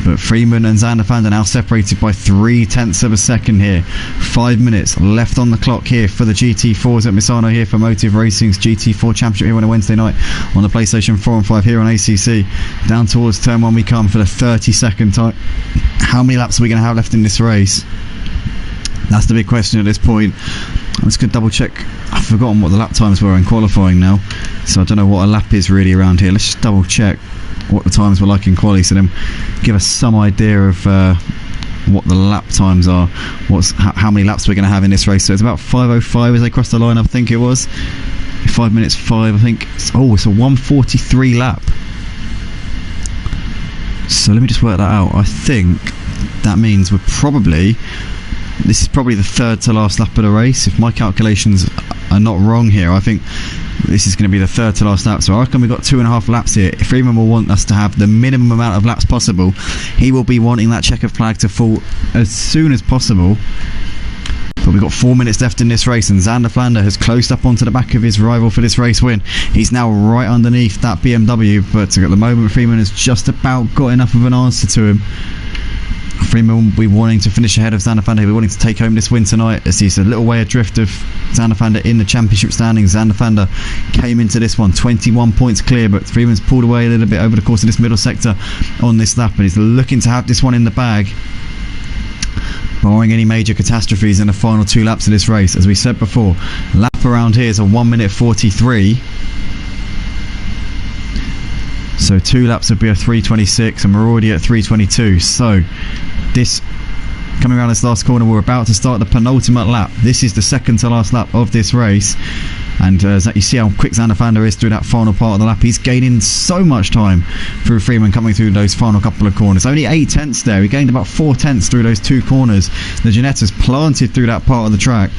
[SPEAKER 2] But Freeman and Zanderlander now separated by 0.3 of a second here. 5 minutes left on the clock here for the GT4s at Misano here for Motive Racing's GT4 Championship here on a Wednesday night on the PlayStation 4 and 5 here on ACC. Down towards turn 1 we come for the 32nd time. How many laps are we going to have left in this race? That's the big question at this point. I'm just going to double check. I've forgotten what the lap times were in qualifying now, so I don't know what a lap is really around here. Let's just double check what the times were like in quali, so then give us some idea of what the lap times are, how many laps we're going to have in this race. So it's about 5:05 as they cross the line, I think it was 5 minutes 5 I think. Oh, it's a 1:43 lap. So let me just work that out. I think that means this is probably the third to last lap of the race. If my calculations are not wrong here, I think this is going to be the third to last lap. So I reckon we've got 2.5 laps here. If Freeman will want us to have the minimum amount of laps possible, he will be wanting that checkered flag to fall as soon as possible. But we've got 4 minutes left in this race, and Zanderlander has closed up onto the back of his rival for this race win. He's now right underneath that BMW, but at the moment Freeman has just about got enough of an answer to him. Freeman will be wanting to finish ahead of Zanderlander. He'll be wanting to take home this win tonight, as he's a little way adrift of Zanderlander in the championship standings. Zanderlander came into this one 21 points clear, but Freeman's pulled away a little bit over the course of this middle sector on this lap, and he's looking to have this one in the bag, barring any major catastrophes in the final 2 laps of this race. As we said before, lap around here is a 1:43. So 2 laps would be a 3:26, and we're already at 3:22. So this, coming around this last corner, we're about to start the penultimate lap. This is the second to last lap of this race, and you see how quick Zanderlander is through that final part of the lap. He's gaining so much time through Freeman coming through those final couple of corners. Only 0.8 there. He gained about 0.4 through those 2 corners. The Ginettas planted through that part of the track,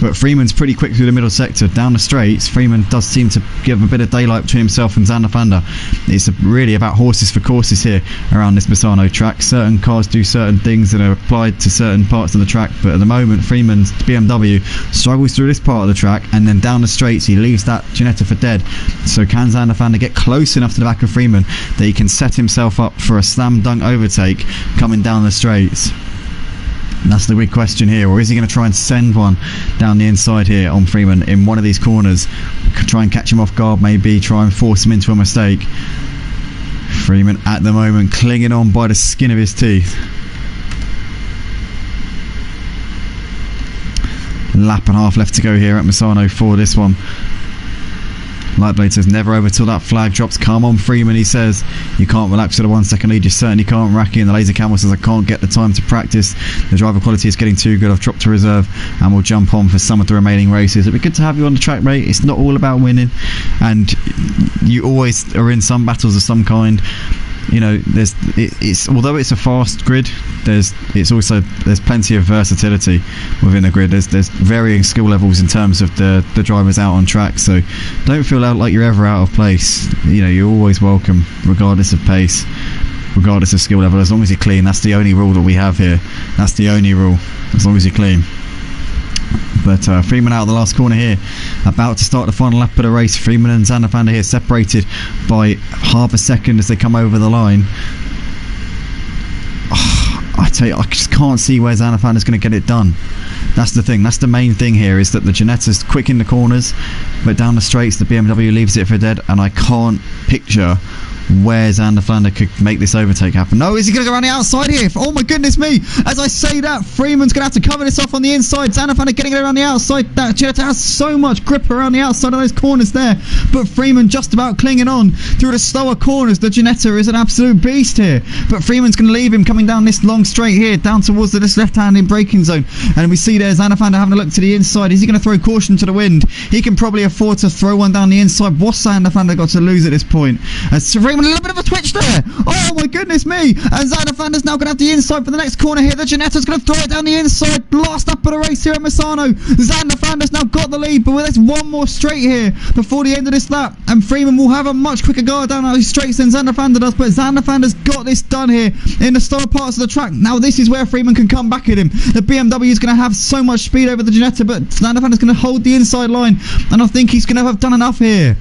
[SPEAKER 2] but Freeman's pretty quick through the middle sector. Down the straights, Freeman does seem to give a bit of daylight between himself and Zanderlander. It's really about horses for courses here around this Misano track. Certain cars do certain things that are applied to certain parts of the track, but at the moment Freeman's BMW struggles through this part of the track, and then down the straights he leaves that Ginetta for dead. So can Zanderlander get close enough to the back of Freeman that he can set himself up for a slam dunk overtake coming down the straights? And that's the big question here. Or is he going to try and send one down the inside here on Freeman in one of these corners, try and catch him off guard, maybe try and force him into a mistake? Freeman at the moment clinging on by the skin of his teeth. Lap and a half left to go here at Misano for this one. Lightblade says never over till that flag drops. Come on Freeman, he says. You can't relax with a 1 second lead. You certainly can't. Racky and the laser camel says I can't get the time to practice. The driver quality is getting too good. I've dropped to reserve and we'll jump on for some of the remaining races. It'd be good to have you on the track, mate. It's not all about winning, and you always are in some battles of some kind. You know, it's although it's a fast grid, there's plenty of versatility within the grid. There's varying skill levels in terms of the drivers out on track, so don't feel like you're ever out of place. You know, you're always welcome, regardless of pace, regardless of skill level, as long as you're clean. That's the only rule that we have here. That's the only rule, as long as you're clean. But Freeman out of the last corner here, about to start the final lap of the race. Freeman and Zanderlander here separated by half a second as they come over the line. I tell you, I just can't see where Zanderlander is going to get it done. That's the thing. That's the main thing here, is that the Ginetta's quick in the corners, but down the straights the BMW leaves it for dead, and I can't picture where Xander Flander could make this overtake happen. No, is he going to go around the outside here? Oh my goodness me, as I say that, Freeman's going to have to cover this off on the inside. Xander Flander getting it around the outside. That Jetta has so much grip around the outside of those corners there, but Freeman just about clinging on through the slower corners. The Ginetta is an absolute beast here, but Freeman's going to leave him coming down this long straight here, down towards this left-handed braking zone, and we see there Xander Flander having a look to the inside. Is he going to throw caution to the wind? He can probably afford to throw one down the inside. What's Xander Flander got to lose at this point? As Freeman, a little bit of a twitch there. Oh my goodness me, and Xander Flander's now going to have the inside for the next corner here. The Ginetta's going to throw it down the inside. Last up of the race here at Misano. Xander Flander's now got the lead, but there's one more straight here before the end of this lap, and Freeman will have a much quicker guard down these straights than Xander Flander does, but Xander Flander's got this done here in the slower parts of the track. Now this is where Freeman can come back at him. The BMW is going to have so much speed over the Ginetta, but Xander Flander's going to hold the inside line, and I think he's going to have done enough here.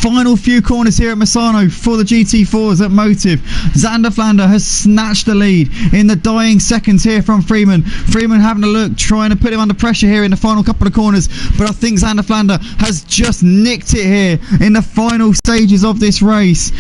[SPEAKER 2] Final few corners here at Misano for the GT4s at Motive. Xander Flander has snatched the lead in the dying seconds here from Freeman. Freeman having a look, trying to put him under pressure here in the final couple of corners, but I think Xander Flander has just nicked it here in the final stages of this race.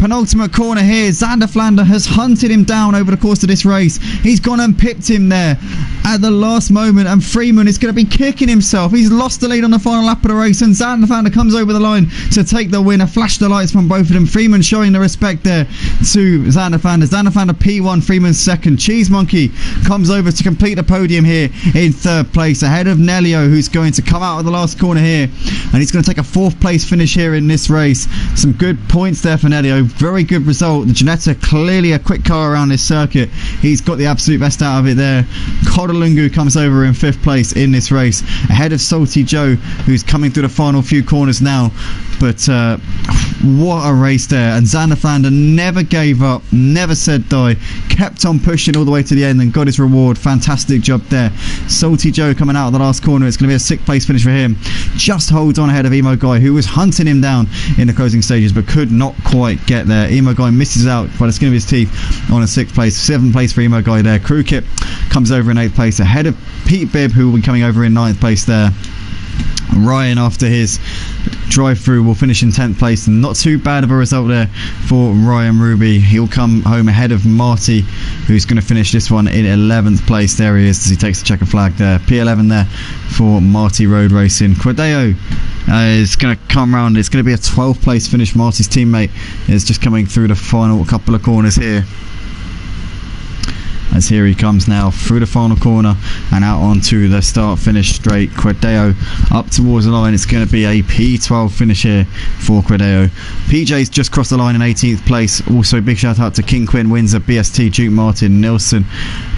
[SPEAKER 2] Penultimate corner here, Xander Flander has hunted him down over the course of this race. He's gone and pipped him there at the last moment, and Freeman is going to be kicking himself. He's lost the lead on the final lap of the race, and Xander Flander comes over the line to take the win. A flash the lights from both of them. Freeman showing the respect there to Xander Flander. Xander Flander P1, Freeman second. Cheese Monkey comes over to complete the podium here in third place, ahead of Nelio, who's going to come out of the last corner here, and he's going to take a fourth place finish here in this race. Some good points there for Nelio. Very good result. The Ginetta, clearly a quick car around this circuit. He's got the absolute best out of it there. Kodalungu comes over in fifth place in this race, ahead of Salty Joe, who's coming through the final few corners now. But what a race there, and Xander Flander never gave up, never said die, kept on pushing all the way to the end and got his reward. Fantastic job there. Salty Joe coming out of the last corner. It's going to be a sixth place finish for him. Just holds on ahead of Emo Guy, who was hunting him down in the closing stages but could not quite get there. Emo Guy misses out by the skin of his teeth on a sixth place. Seventh place for Emo Guy there. Crew Kip comes over in eighth place, ahead of Pete Bibb, who will be coming over in ninth place there. Ryan, after his drive-through, will finish in 10th place, and not too bad of a result there for Ryan Ruby. He'll come home ahead of Marty, who's going to finish this one in 11th place. There he is as he takes the checker flag there. P11 there for Marty Road Racing. Quadeo is going to come round. It's going to be a 12th place finish. Marty's teammate is just coming through the final couple of corners here. As here he comes now through the final corner and out onto the start finish straight. Quadeo up towards the line. It's going to be a P12 finish here for Quadeo. PJ's just crossed the line in 18th place. Also big shout out to King Quinn, Windsor, BST, Duke Martin, Nilsson,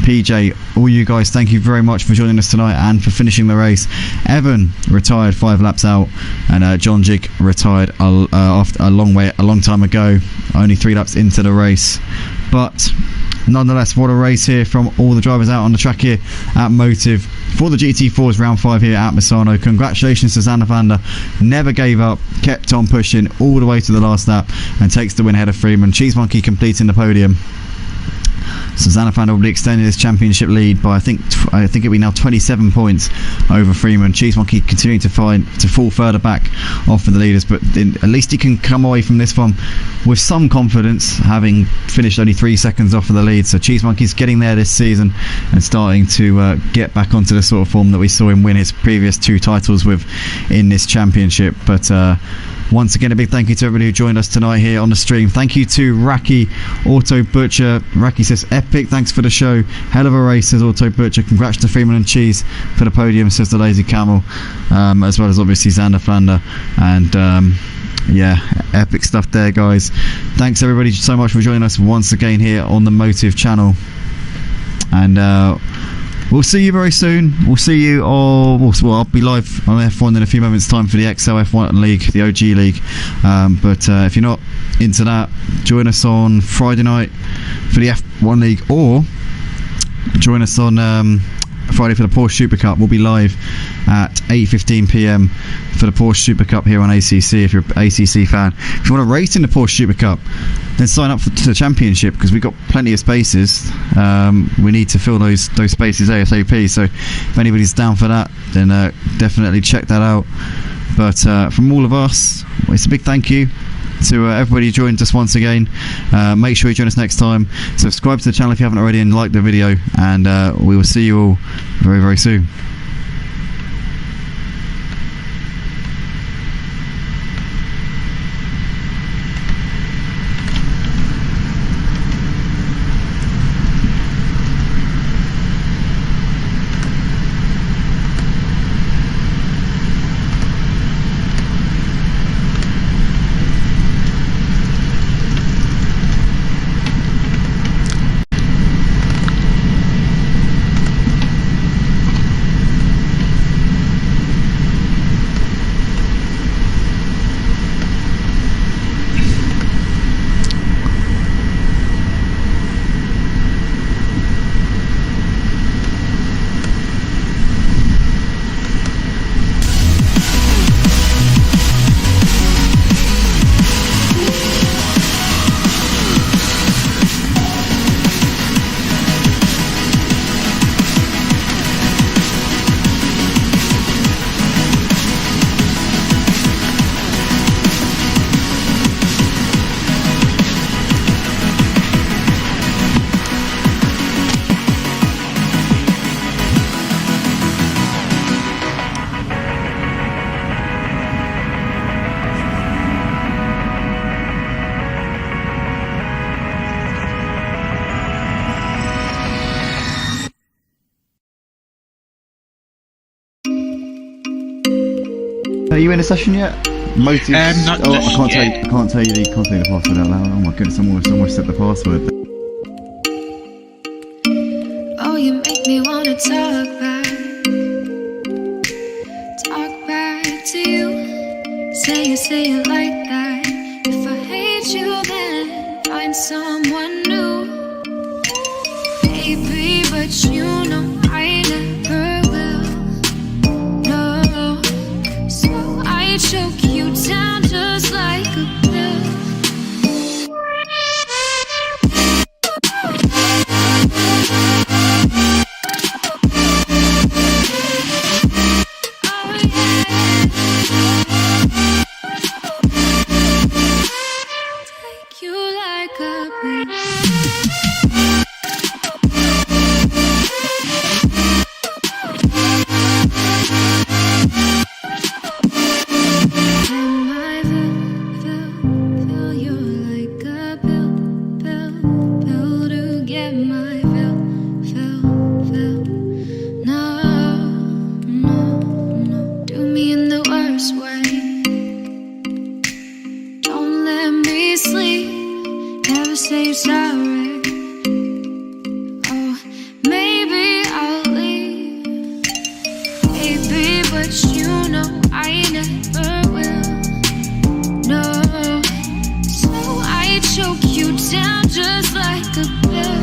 [SPEAKER 2] PJ, all you guys, thank you very much for joining us tonight and for finishing the race. Evan retired 5 laps out, and John Jig retired after a long time ago, only 3 laps into the race. But nonetheless, what a race here from all the drivers out on the track here at Motive for the GT4's round 5 here at Misano. Congratulations to Xander Flander, never gave up, kept on pushing all the way to the last lap and takes the win ahead of Freeman. Cheese Monkey completing the podium. So Xander Flander will be extending his championship lead by I think it'll be now 27 points over Freeman. Cheese Monkey continuing to fall further back off of the leaders, but at least he can come away from this one with some confidence, having finished only 3 seconds off of the lead. So Cheese Monkey's getting there this season and starting to get back onto the sort of form that we saw him win his previous 2 titles with in this championship. But once again, a big thank you to everybody who joined us tonight here on the stream. Thank you to Raki Auto Butcher. Raki says, epic, thanks for the show. Hell of a race, says Auto Butcher. Congrats to Freeman and Cheese for the podium, says the Lazy Camel. As well as obviously Xander Flander. And yeah, epic stuff there, guys. Thanks everybody so much for joining us once again here on the Motive channel. And we'll see you very soon. We'll see you all. Well, I'll be live on F1 in a few moments' time for the XL F1 League, the OG League. But if you're not into that, join us on Friday night for the F1 League, or join us on Friday for the Porsche Super Cup. We'll be live at 8:15 PM for the Porsche Super Cup here on ACC. If you're an ACC fan, if you want to race in the Porsche Super Cup, then sign up to the championship, because we've got plenty of spaces. We need to fill those spaces ASAP. So if anybody's down for that, then definitely check that out. But from all of us, it's a big thank you. to everybody who joined us once again. Make sure you join us next time. Subscribe to the channel if you haven't already, and like the video, and we will see you all very, very soon. Are you in a session yet? Motives?
[SPEAKER 3] Not
[SPEAKER 2] I can't
[SPEAKER 3] yet.
[SPEAKER 2] tell you the password out loud. Oh my goodness, I almost set the password.
[SPEAKER 4] Oh, you make me wanna talk back to you. Say it like that. If I hate you, then find someone new. Baby, but you know I never will. No, so I choke you down just like a pill. Say sorry. Oh, maybe I'll leave, baby, but you know I never will. No, so I choke you down just like a pill.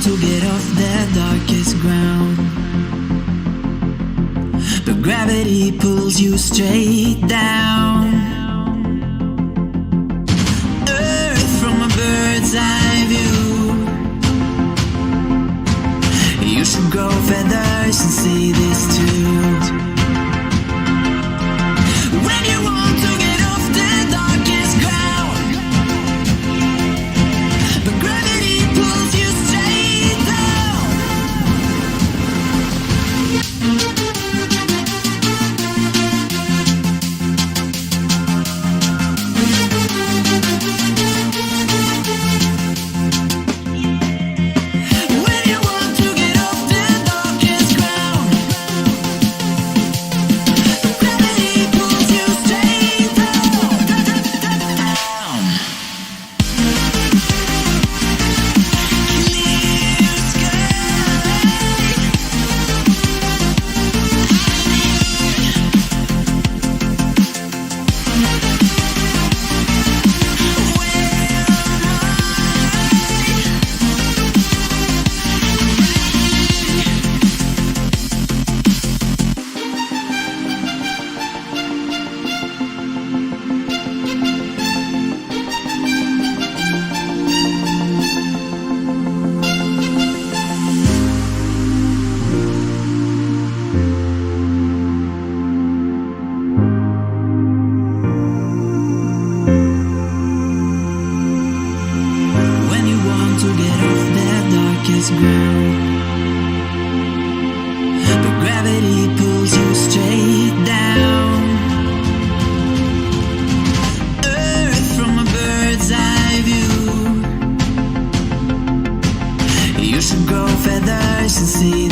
[SPEAKER 3] to get off the darkest ground, but gravity pulls you straight down. Earth from a bird's eye view. You should grow feathers and see this too. When you want to get off the darkest ground, but gravity pulls you straight down. When you want to get off the darkest ground, but gravity pulls you straight down. Clear sky. When you want to get off that darkest ground, but gravity pulls you straight down. Earth from a bird's eye view. You should grow feathers and see